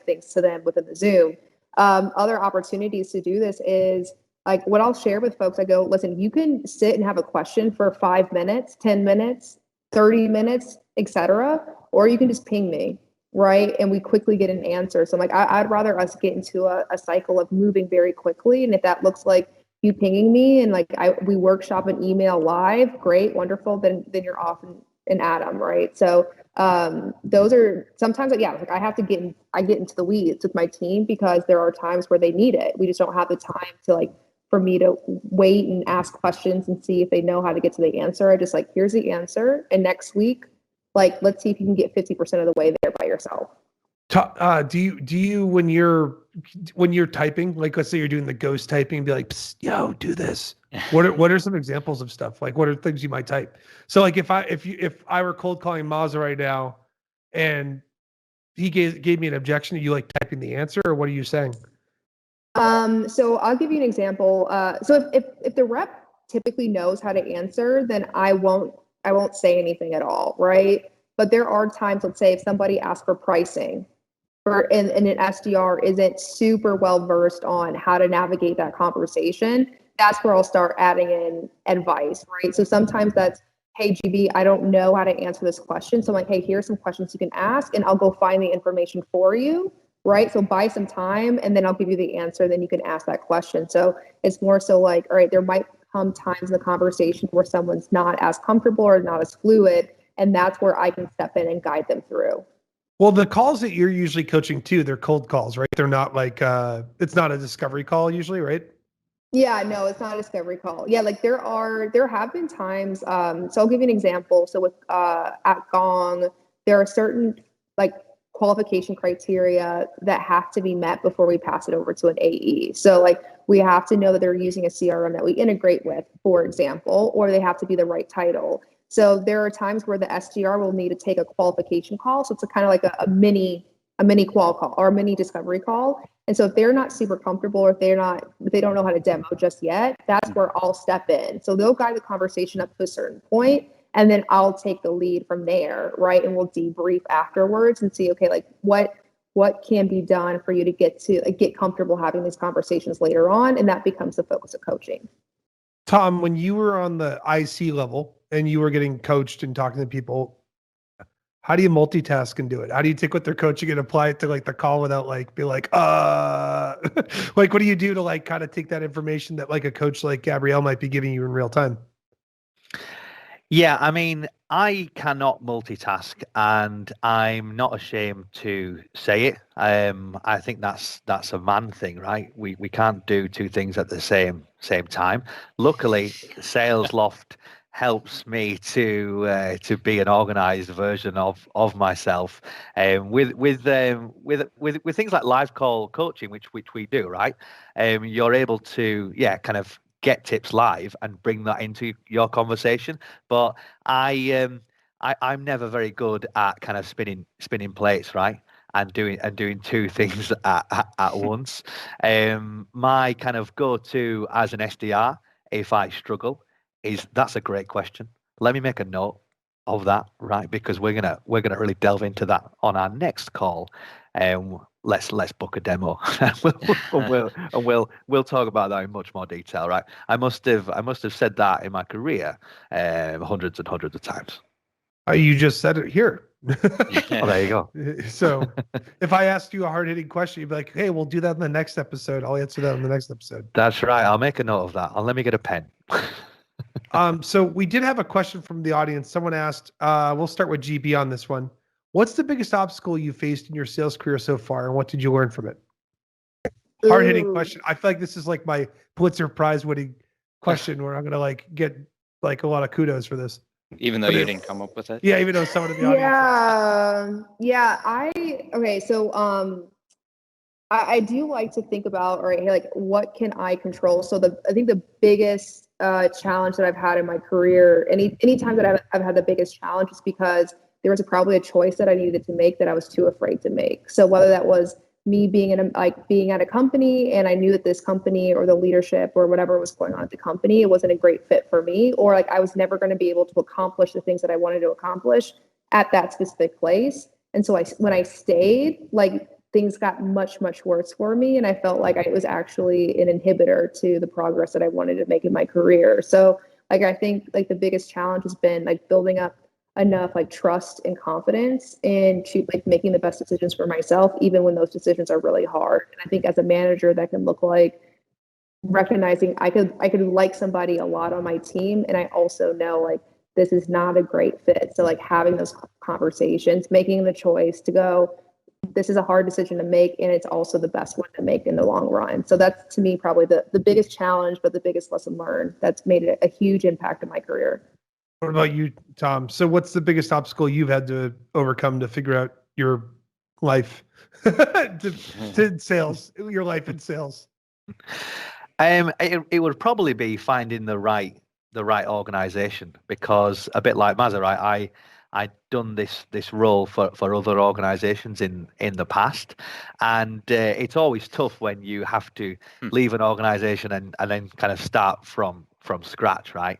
[SPEAKER 5] things to them within the Zoom. Other opportunities to do this is like what I'll share with folks. I go, listen, you can sit and have a question for 5 minutes, 10 minutes, 30 minutes, etc., or you can just ping me, right? And we quickly get an answer. So I'm like, I'd rather us get into a cycle of moving very quickly. And if that looks like you pinging me and like we workshop an email live, great, wonderful, then you're off and at 'em, right? So those are sometimes like I get into the weeds with my team, because there are times where they need it. We just don't have the time to for me to wait and ask questions and see if they know how to get to the answer. I just here's the answer, and next week, let's see if you can get 50% of the way there by yourself.
[SPEAKER 3] Do you when you're typing, like, let's say you're doing the ghost typing, be like, psst, yo, do this. What are some examples of stuff? Like, what are things you might type? So like, if I were cold calling Mazza right now and he gave me an objection, are you like typing the answer, or what are you saying?
[SPEAKER 5] So I'll give you an example. So if the rep typically knows how to answer, then I won't say anything at all, right? But there are times, let's say if somebody asks for pricing, and an SDR isn't super well versed on how to navigate that conversation, that's where I'll start adding in advice, right? So sometimes that's, hey, GB, I don't know how to answer this question. So I'm like, hey, here's some questions you can ask, and I'll go find the information for you, right? So buy some time, and then I'll give you the answer. Then you can ask that question. So it's more so like, all right, there might come times in the conversation where someone's not as comfortable or not as fluid, and that's where I can step in and guide them through.
[SPEAKER 3] Well, the calls that you're usually coaching too, they're cold calls, right? They're not like it's not a discovery call usually, right?
[SPEAKER 5] Yeah, no, it's not a discovery call. Yeah, like there have been times, so I'll give you an example. So with at Gong, there are certain like qualification criteria that have to be met before we pass it over to an AE. So like we have to know that they're using a CRM that we integrate with, for example, or they have to be the right title. So there are times where the SDR will need to take a qualification call. So it's kind of like a mini qual call or a mini discovery call. And so if they're not super comfortable or if they don't know how to demo just yet, that's where I'll step in. So they'll guide the conversation up to a certain point, and then I'll take the lead from there, right? And we'll debrief afterwards and see, okay, like what can be done for you to get comfortable having these conversations later on, and that becomes the focus of coaching.
[SPEAKER 3] Tom, when you were on the IC level and you were getting coached and talking to people, how do you multitask and do it? How do you take what they're coaching and apply it to like the call without like be like, like what do you do to like kind of take that information that like a coach like Gabrielle might be giving you in real time?
[SPEAKER 6] Yeah, I mean, I cannot multitask, and I'm not ashamed to say it. I think that's a man thing, right? We can't do two things at the same time. Luckily, Sales Loft helps me to be an organized version of myself, with things like live call coaching, which we do, right? You're able to kind of get tips live and bring that into your conversation. But I'm never very good at kind of spinning plates, right? And doing two things at once. My kind of go-to as an SDR, if I struggle, is that's a great question. Let me make a note of that, right? Because we're gonna really delve into that on our next call. Let's book a demo. we'll talk about that in much more detail, right? I must have said that in my career hundreds and hundreds of times.
[SPEAKER 3] You just said it here.
[SPEAKER 6] Oh, there you go.
[SPEAKER 3] So if I asked you a hard-hitting question, you'd be like, hey, we'll do that in the next episode. I'll answer that in the next episode.
[SPEAKER 6] That's right. I'll make a note of that. Let me get a pen.
[SPEAKER 3] So we did have a question from the audience. Someone asked, we'll start with GB on this one. What's the biggest obstacle you faced in your sales career so far, and what did you learn from it? Hard-hitting question. I feel like this is like my Pulitzer Prize winning question where I'm going to like get like a lot of kudos for this.
[SPEAKER 2] Even though you didn't come up with it?
[SPEAKER 3] Yeah, even though someone in the audience.
[SPEAKER 5] I do like to think about, all right, like what can I control? So I think the biggest challenge that I've had in my career, any time that I've had the biggest challenge is because there was probably a choice that I needed to make that I was too afraid to make. So whether that was me being at a company and I knew that this company or the leadership or whatever was going on at the company, it wasn't a great fit for me, or like I was never going to be able to accomplish the things that I wanted to accomplish at that specific place. And so when I stayed, like things got much, much worse for me. And I felt like it was actually an inhibitor to the progress that I wanted to make in my career. So like, I think like the biggest challenge has been like building up enough like trust and confidence and to like making the best decisions for myself, even when those decisions are really hard. And I think as a manager, that can look like recognizing I could like somebody a lot on my team, and I also know like this is not a great fit. So like having those conversations, making the choice to go, this is a hard decision to make, and it's also the best one to make in the long run. So that's to me probably the biggest challenge, but the biggest lesson learned that's made a huge impact in my career.
[SPEAKER 3] What about you, Tom? So what's the biggest obstacle you've had to overcome to figure out your life to sales, your life in sales?
[SPEAKER 6] It would probably be finding the right organization, because a bit like Mazza, right? I'd done this role for other organizations in the past, and it's always tough when you have to leave an organization and then kind of start from scratch, right?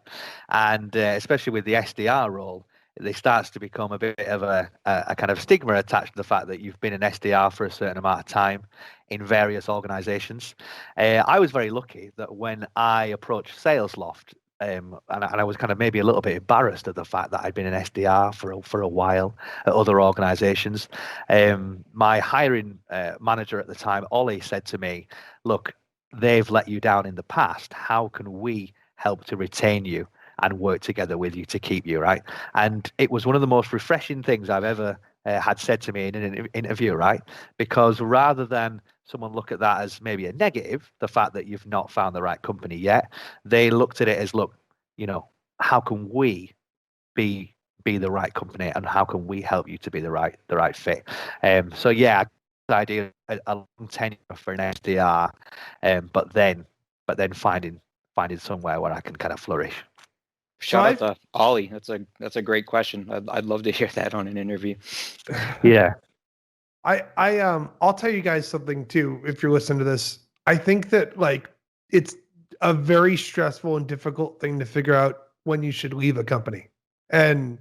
[SPEAKER 6] And especially with the SDR role, there starts to become a bit of a kind of stigma attached to the fact that you've been an SDR for a certain amount of time in various organizations. I was very lucky that when I approached Sales Loft, and I was kind of maybe a little bit embarrassed at the fact that I'd been an SDR for a while at other organizations. My hiring manager at the time, Ollie, said to me, look, they've let you down in the past. How can we help to retain you and work together with you to keep you, right? And it was one of the most refreshing things I've ever had said to me in an interview, right? Because rather than someone look at that as maybe a negative, the fact that you've not found the right company yet, they looked at it as, look, how can we be the right company, and how can we help you to be the right fit? So yeah, idea a long tenure for an SDR, but then finding somewhere where I can kind of flourish.
[SPEAKER 2] Shout out to Ollie. That's a great question. I'd love to hear that on an interview.
[SPEAKER 6] Yeah.
[SPEAKER 3] I'll tell you guys something too, if you're listening to this. I think that it's a very stressful and difficult thing to figure out when you should leave a company. And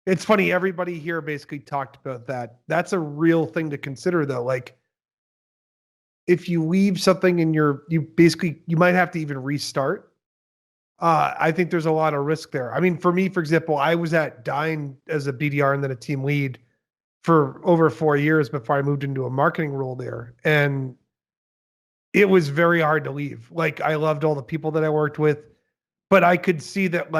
[SPEAKER 3] it's funny, everybody here basically talked about that. That's a real thing to consider though. Like, if you leave something and you might have to even restart. I think there's a lot of risk there. I mean, for me, for example, I was at Dine as a BDR and then a team lead for over 4 years before I moved into a marketing role there. And it was very hard to leave. Like, I loved all the people that I worked with, but I could see that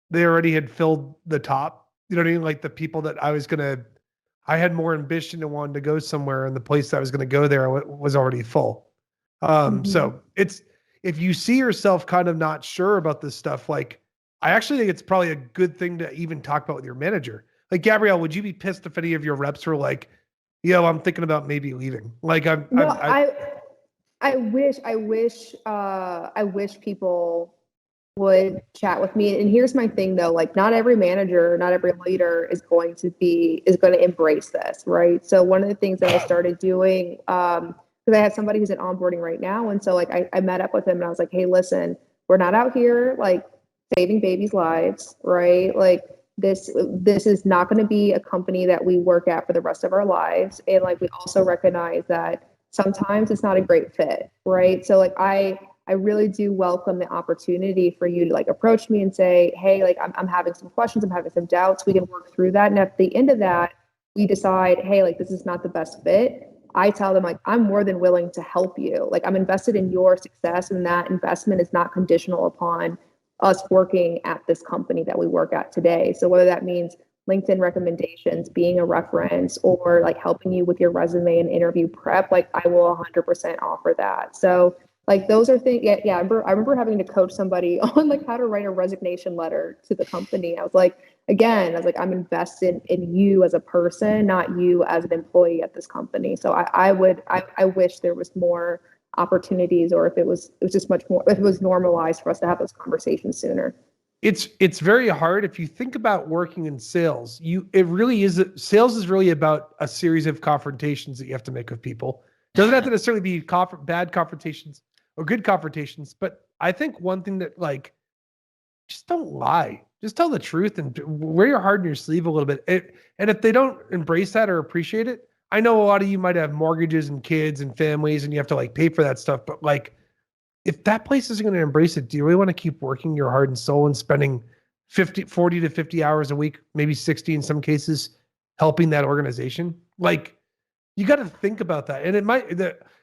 [SPEAKER 3] they already had filled the top. You know what I mean? Like, the people that I had more ambition and wanted to go somewhere, and the place that I was going to go there was already full. So if you see yourself kind of not sure about this stuff, I actually think it's probably a good thing to even talk about with your manager. Like, Gabrielle, would you be pissed if any of your reps were like, I'm thinking about maybe leaving?
[SPEAKER 5] I wish people would chat with me. And here's my thing though, not every manager, not every leader is going to embrace this, right? So one of the things that I started doing, because I have somebody who's in onboarding right now. And so I met up with him and I was like, hey, listen, we're not out here saving babies' lives, right? This is not going to be a company that we work at for the rest of our lives. And we also recognize that sometimes it's not a great fit, right? So I really do welcome the opportunity for you to approach me and say, hey, I'm having some questions, I'm having some doubts. We can work through that. And at the end of that, we decide, hey, this is not the best fit. I tell them I'm more than willing to help you. I'm invested in your success, and that investment is not conditional upon us working at this company that we work at today. So whether that means LinkedIn recommendations, being a reference, or helping you with your resume and interview prep, I will 100% offer that. So those are things. Yeah. I remember having to coach somebody on how to write a resignation letter to the company. I was I'm invested in you as a person, not you as an employee at this company. So I wish there was more opportunities, or if it was just much more, if it was normalized for us to have those conversations sooner.
[SPEAKER 3] It's very hard. If you think about working in sales, sales is really about a series of confrontations that you have to make with people. It doesn't have to necessarily be bad confrontations or good confrontations, but I think one thing that just don't lie. Just tell the truth and wear your heart in your sleeve a little bit. And if they don't embrace that or appreciate it, I know a lot of you might have mortgages and kids and families and you have to pay for that stuff. But if that place isn't going to embrace it, do you really want to keep working your heart and soul and spending 40 to 50 hours a week, maybe 60 in some cases, helping that organization? You got to think about that. And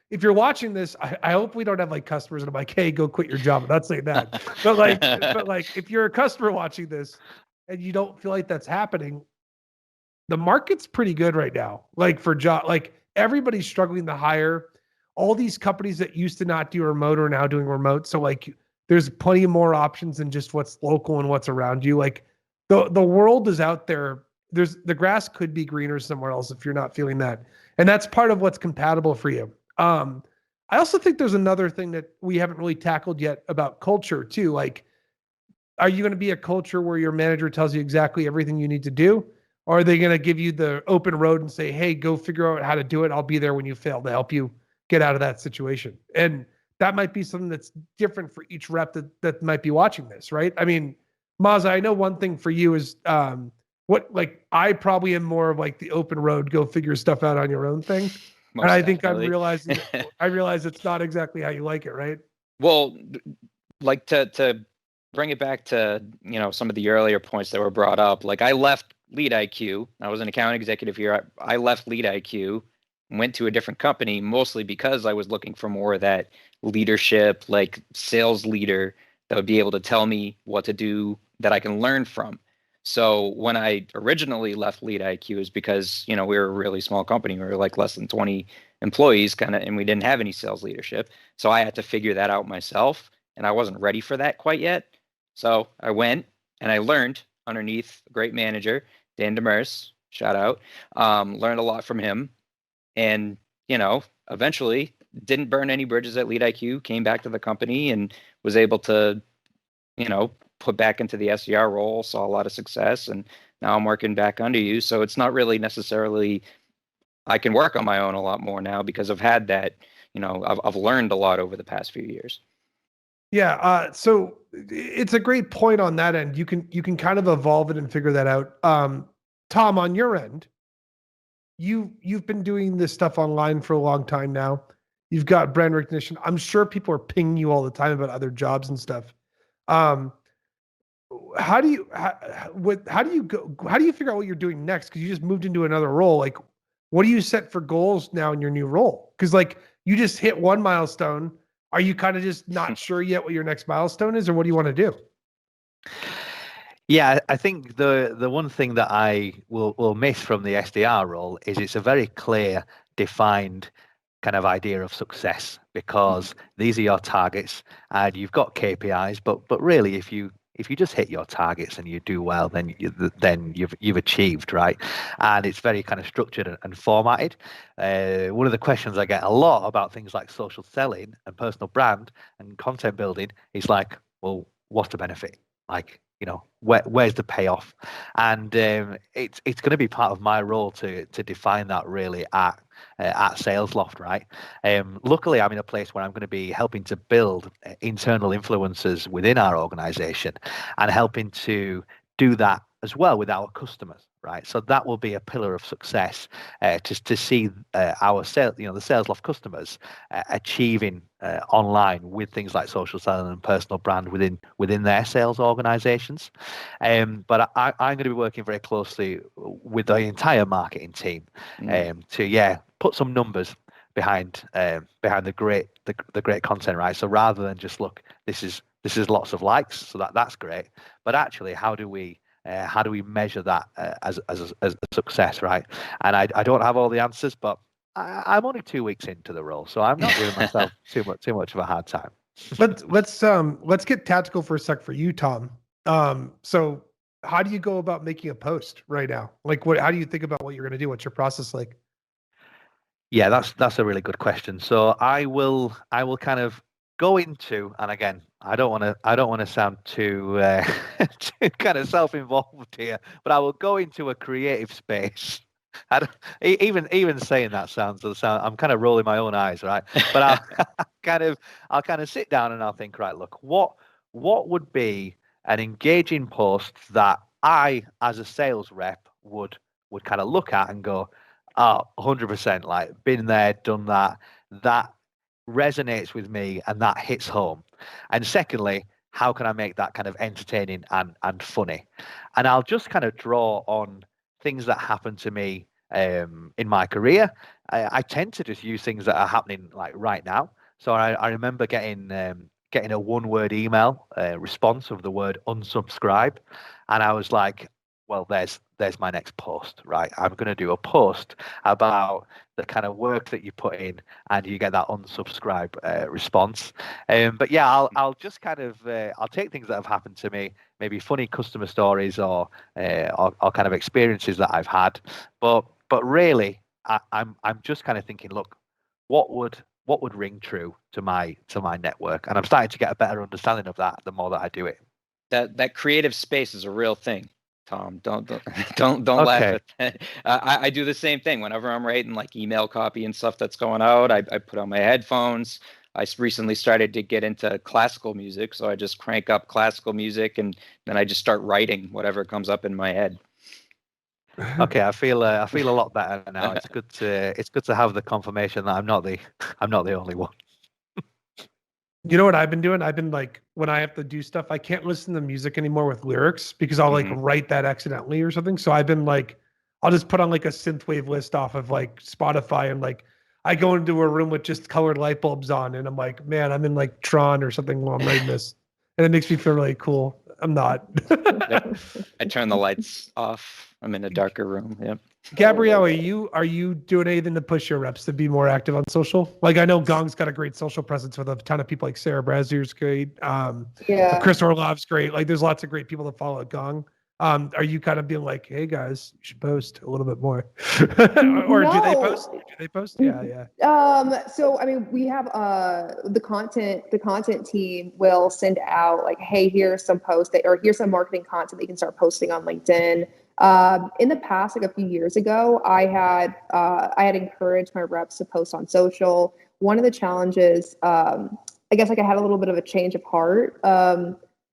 [SPEAKER 3] if you're watching this, I hope we don't have customers and I'm like, hey, go quit your job. I'm not saying that. but if you're a customer watching this and you don't feel like that's happening, the market's pretty good right now. For job, everybody's struggling to hire. All these companies that used to not do remote are now doing remote. So there's plenty more options than just what's local and what's around you. The world is out there. The grass could be greener somewhere else if you're not feeling that. And that's part of what's compatible for you. I also think there's another thing that we haven't really tackled yet about culture too. Are you going to be a culture where your manager tells you exactly everything you need to do? Or are they going to give you the open road and say, hey, go figure out how to do it. I'll be there when you fail to help you get out of that situation. And that might be something that's different for each rep that might be watching this, right? I mean, Mazza, I know one thing for you is I probably am more of the open road, go figure stuff out on your own thing.
[SPEAKER 2] Most
[SPEAKER 3] and I think
[SPEAKER 2] definitely.
[SPEAKER 3] I realize it's not exactly how you like it, right?
[SPEAKER 2] Well, to bring it back to, some of the earlier points that were brought up, I left LeadIQ. I was an account executive here. I left LeadIQ, went to a different company, mostly because I was looking for more of that leadership, sales leader that would be able to tell me what to do that I can learn from. So when I originally left LeadIQ is because, we were a really small company. We were like less than 20 employees and we didn't have any sales leadership. So I had to figure that out myself, and I wasn't ready for that quite yet. So I went and I learned underneath a great manager, Dan Demers, shout out, learned a lot from him, and, eventually didn't burn any bridges at LeadIQ, came back to the company and was able to, put back into the SDR role, saw a lot of success, and now I'm working back under you. So it's not really necessarily, I can work on my own a lot more now because I've had that, I've learned a lot over the past few years.
[SPEAKER 3] Yeah. So it's a great point on that end. You can kind of evolve it and figure that out. Tom, on your end, you've been doing this stuff online for a long time now. You've got brand recognition. I'm sure people are pinging you all the time about other jobs and stuff. How do you figure out what you're doing next? Because you just moved into another role. Like, what do you set for goals now in your new role? Because like you just hit one milestone. Are you kind of just not sure yet what your next milestone is, or what do you want to do?
[SPEAKER 6] Yeah, I think the one thing that I will miss from the SDR role is it's a very clear, defined kind of idea of success, because these are your targets and you've got KPIs, but really if you just hit your targets and you do well, then you've achieved, right? And it's very kind of structured and formatted. One of the questions I get a lot about things like social selling and personal brand and content building is like, well, what's the benefit? Like, where's the payoff? And it's going to be part of my role to define that really at SalesLoft, right? Luckily, I'm in a place where I'm going to be helping to build internal influencers within our organization and helping to do that as well with our customers, right? So that will be a pillar of success to see our sales, the SalesLoft customers achieving online with things like social selling and personal brand within their sales organizations. But I'm going to be working very closely with the entire marketing team to put some numbers behind the great content, right? So rather than just look, this is lots of likes, so that's great, but actually how do we measure that as a success, right? And I don't have all the answers, but I'm only 2 weeks into the role, so I'm not giving myself too much of a hard time.
[SPEAKER 3] Let's get tactical for a sec for you, Tom. So how do you go about making a post right now? Like, how do you think about what you're going to do? What's your process like?
[SPEAKER 6] Yeah, that's a really good question. So I will kind of go into, and again, I don't want to sound too too kind of self-involved here, but I will go into a creative space. Even saying that sounds. I'm kind of rolling my own eyes, right? But I'll kind of sit down and I'll think, right, look, what would be an engaging post that I, as a sales rep, would kind of look at and go, oh, 100%, like been there, done that. That resonates with me and that hits home. And secondly, how can I make that kind of entertaining and funny? And I'll just kind of draw on things that happen to me in my career. I tend to just use things that are happening like right now. So I remember getting a one-word email response of the word unsubscribe, and I was like, well, there's my next post, right? I'm going to do a post about the kind of work that you put in, and you get that unsubscribe response. But yeah, I'll just kind of I'll take things that have happened to me, maybe funny customer stories or kind of experiences that I've had. But really, I'm just kind of thinking, look, what would ring true to my network, and I'm starting to get a better understanding of that the more that I do it.
[SPEAKER 2] That creative space is a real thing, Tom. Don't laugh at that. I do the same thing whenever I'm writing like email copy and stuff that's going out. I put on my headphones. I recently started to get into classical music, so I just crank up classical music and then I just start writing whatever comes up in my head.
[SPEAKER 6] Okay, I feel a lot better now. It's good to have the confirmation that I'm not the only one.
[SPEAKER 3] You know what I've been doing? I've been like, when I have to do stuff, I can't listen to music anymore with lyrics because I'll like write that accidentally or something. So I've been like, I'll just put on like a synthwave list off of like Spotify, and like I go into a room with just colored light bulbs on, and I'm like, man, I'm in like Tron or something while I'm writing this. and it makes me feel really cool. I'm not.
[SPEAKER 2] I turn the lights off. I'm in a darker room. Yep.
[SPEAKER 3] Gabrielle, are you doing anything to push your reps to be more active on social? Like I know Gong's got a great social presence with a ton of people, like Sarah Brazier's great.
[SPEAKER 5] Yeah.
[SPEAKER 3] Chris Orlov's great. Like there's lots of great people that follow Gong. Are you kind of being like, hey guys, you should post a little bit more? or do they
[SPEAKER 5] No.
[SPEAKER 3] post? Do they post? Yeah, yeah.
[SPEAKER 5] So I mean, we have the content team will send out like, hey, here's some posts or here's some marketing content that you can start posting on LinkedIn. In the past, like a few years ago, I had encouraged my reps to post on social. One of the challenges, I guess, like I had a little bit of a change of heart.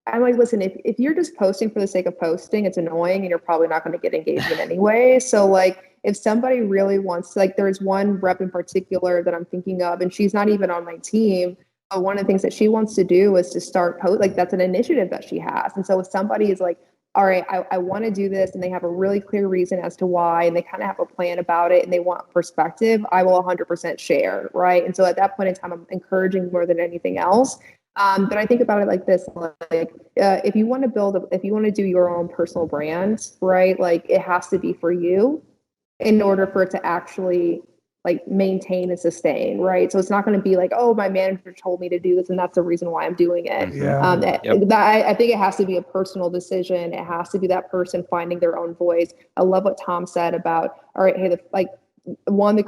[SPEAKER 5] I'm like, listen, if you're just posting for the sake of posting, it's annoying and you're probably not going to get engagement anyway. So like if somebody really wants to, like there's one rep in particular that I'm thinking of, and she's not even on my team. But one of the things that she wants to do is to start post, like that's an initiative that she has. And so if somebody is like, all right, I want to do this, and they have a really clear reason as to why, and they kind of have a plan about it, and they want perspective, I will 100% share, right? And so at that point in time, I'm encouraging more than anything else. But I think about it like this, like if you want to do your own personal brand, right? Like it has to be for you in order for it to actually like maintain and sustain, right? So it's not going to be like, oh, my manager told me to do this and that's the reason why I'm doing it.
[SPEAKER 3] Yeah.
[SPEAKER 5] I think it has to be a personal decision. It has to be that person finding their own voice. I love what Tom said about, all right, hey, the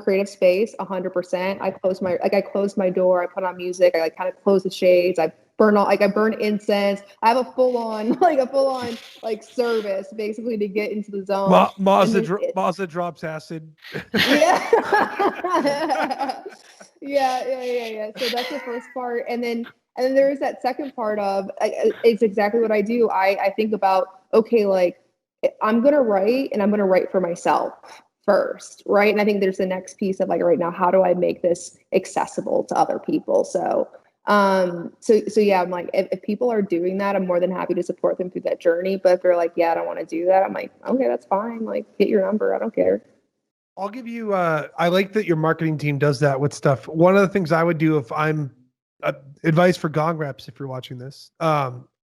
[SPEAKER 5] creative space, 100%. I close my door. I put on music. I like kind of close the shades. I burn incense. I have a full on service basically to get into the zone.
[SPEAKER 3] Mazza drops acid.
[SPEAKER 5] Yeah. yeah. So that's the first part, and then there's that second part of it's exactly what I do. I think about, okay, like I'm gonna write, and I'm gonna write for myself first, right? And I think there's the next piece of like, right now, how do I make this accessible to other people? So yeah, I'm like, if people are doing that, I'm more than happy to support them through that journey. But if they're like, yeah, I don't want to do that, I'm like, okay, that's fine. Like, get your number. I don't care.
[SPEAKER 3] I'll give you, I like that your marketing team does that with stuff. One of the things I would do if I'm advice for Gong reps, if you're watching this,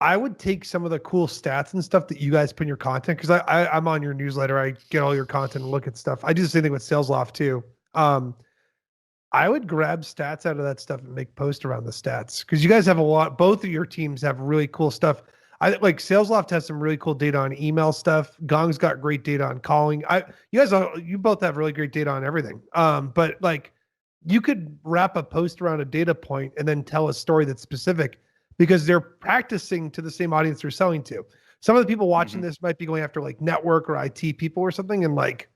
[SPEAKER 3] I would take some of the cool stats and stuff that you guys put in your content. Cause I'm on your newsletter. I get all your content and look at stuff. I do the same thing with SalesLoft too. I would grab stats out of that stuff and make posts around the stats. Cause you guys have both of your teams have really cool stuff. I like SalesLoft has some really cool data on email stuff. Gong's got great data on calling. You both have really great data on everything. But like you could wrap a post around a data point and then tell a story that's specific because they're practicing to the same audience they're selling to. Some of the people watching this might be going after like network or IT people or something. And like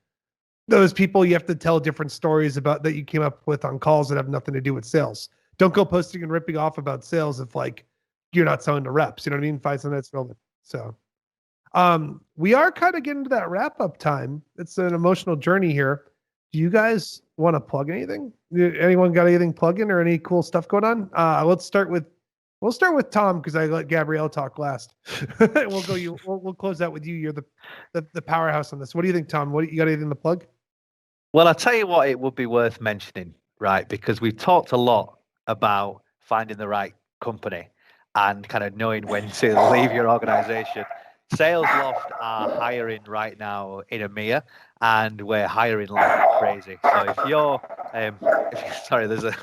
[SPEAKER 3] those people, you have to tell different stories about that you came up with on calls that have nothing to do with sales. Don't go posting and ripping off about sales if like you're not selling to reps. You know what I mean? Find something that's relevant. So we are kind of getting to that wrap up time. It's an emotional journey here. Do you guys want to plug anything? Anyone got anything plugging or any cool stuff going on? We'll start with Tom because I let Gabrielle talk last. We'll close out with you. You're the powerhouse on this. What do you think, Tom? You got anything to plug?
[SPEAKER 6] Well, I'll tell you what, it would be worth mentioning, right? Because we've talked a lot about finding the right company and kind of knowing when to leave your organization. SalesLoft are hiring right now in EMEA, and we're hiring like crazy. So if you're, sorry, there's a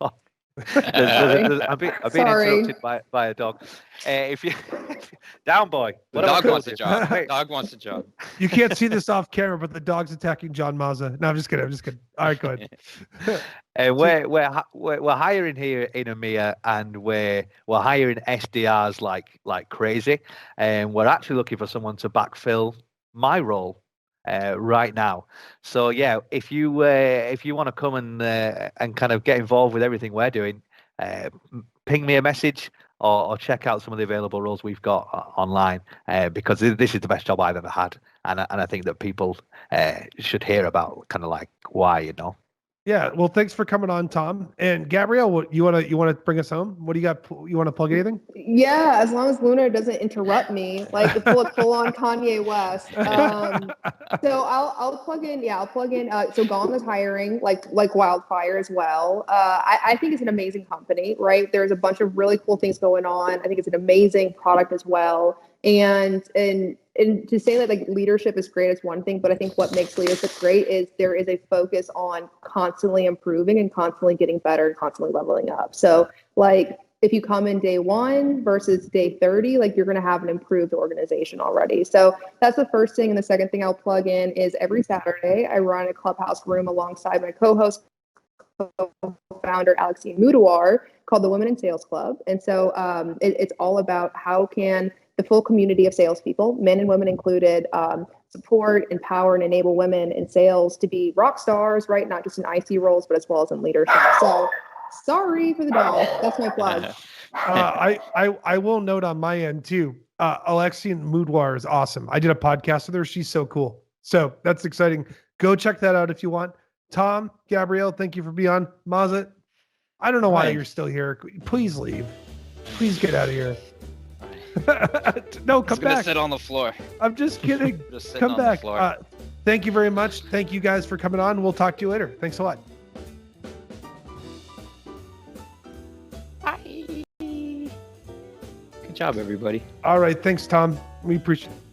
[SPEAKER 6] dog. I'm being interrupted by a dog. If you down, boy.
[SPEAKER 2] The dog wants a job. Dog wants a job.
[SPEAKER 3] You can't see this off camera, but the dog's attacking John Mazza. No, I'm just kidding. All right, go ahead.
[SPEAKER 6] We're hiring here in EMEA, and we're hiring SDRs like crazy, and we're actually looking for someone to backfill my role right now. So yeah, if you want to come and kind of get involved with everything we're doing, ping me a message or check out some of the available roles we've got online, because this is the best job I've ever had, and I think that people should hear about kind of like why, you know.
[SPEAKER 3] Yeah. Well, thanks for coming on, Tom. And Gabrielle, what you want to bring us home? What do you got? You want to plug anything?
[SPEAKER 5] Yeah, as long as Luna doesn't interrupt me, like full on Kanye West. So I'll plug in. Yeah, I'll plug in. So Gong is hiring like wildfire as well. I think it's an amazing company, right? There's a bunch of really cool things going on. I think it's an amazing product as well. And to say that like leadership is great is one thing, but I think what makes leadership great is there is a focus on constantly improving and constantly getting better and constantly leveling up. So like if you come in day 1 versus day 30, like you're going to have an improved organization already. So that's the first thing. And the second thing I'll plug in is every Saturday I run a clubhouse room alongside my co-host, founder Alexine Moudouar, called the Women in Sales Club. And so it's all about how can the full community of salespeople, men and women included, support, empower, and enable women in sales to be rock stars, right? Not just in IC roles, but as well as in leadership. So sorry for the dog. That's my plug.
[SPEAKER 3] I will note on my end too. Alexine Moudouar is awesome. I did a podcast with her. She's so cool. So that's exciting. Go check that out if you want. Tom, Gabrielle, thank you for being on. Maza, I don't know why you're still here. Please leave. Please get out of here. No, come back.
[SPEAKER 2] Sit on the floor.
[SPEAKER 3] I'm just kidding.
[SPEAKER 2] Just sitting
[SPEAKER 3] come
[SPEAKER 2] on
[SPEAKER 3] back.
[SPEAKER 2] the floor.
[SPEAKER 3] Thank you very much. Thank you guys for coming on. We'll talk to you later. Thanks a lot.
[SPEAKER 2] Bye. Good job, everybody.
[SPEAKER 3] All right. Thanks, Tom. We appreciate it.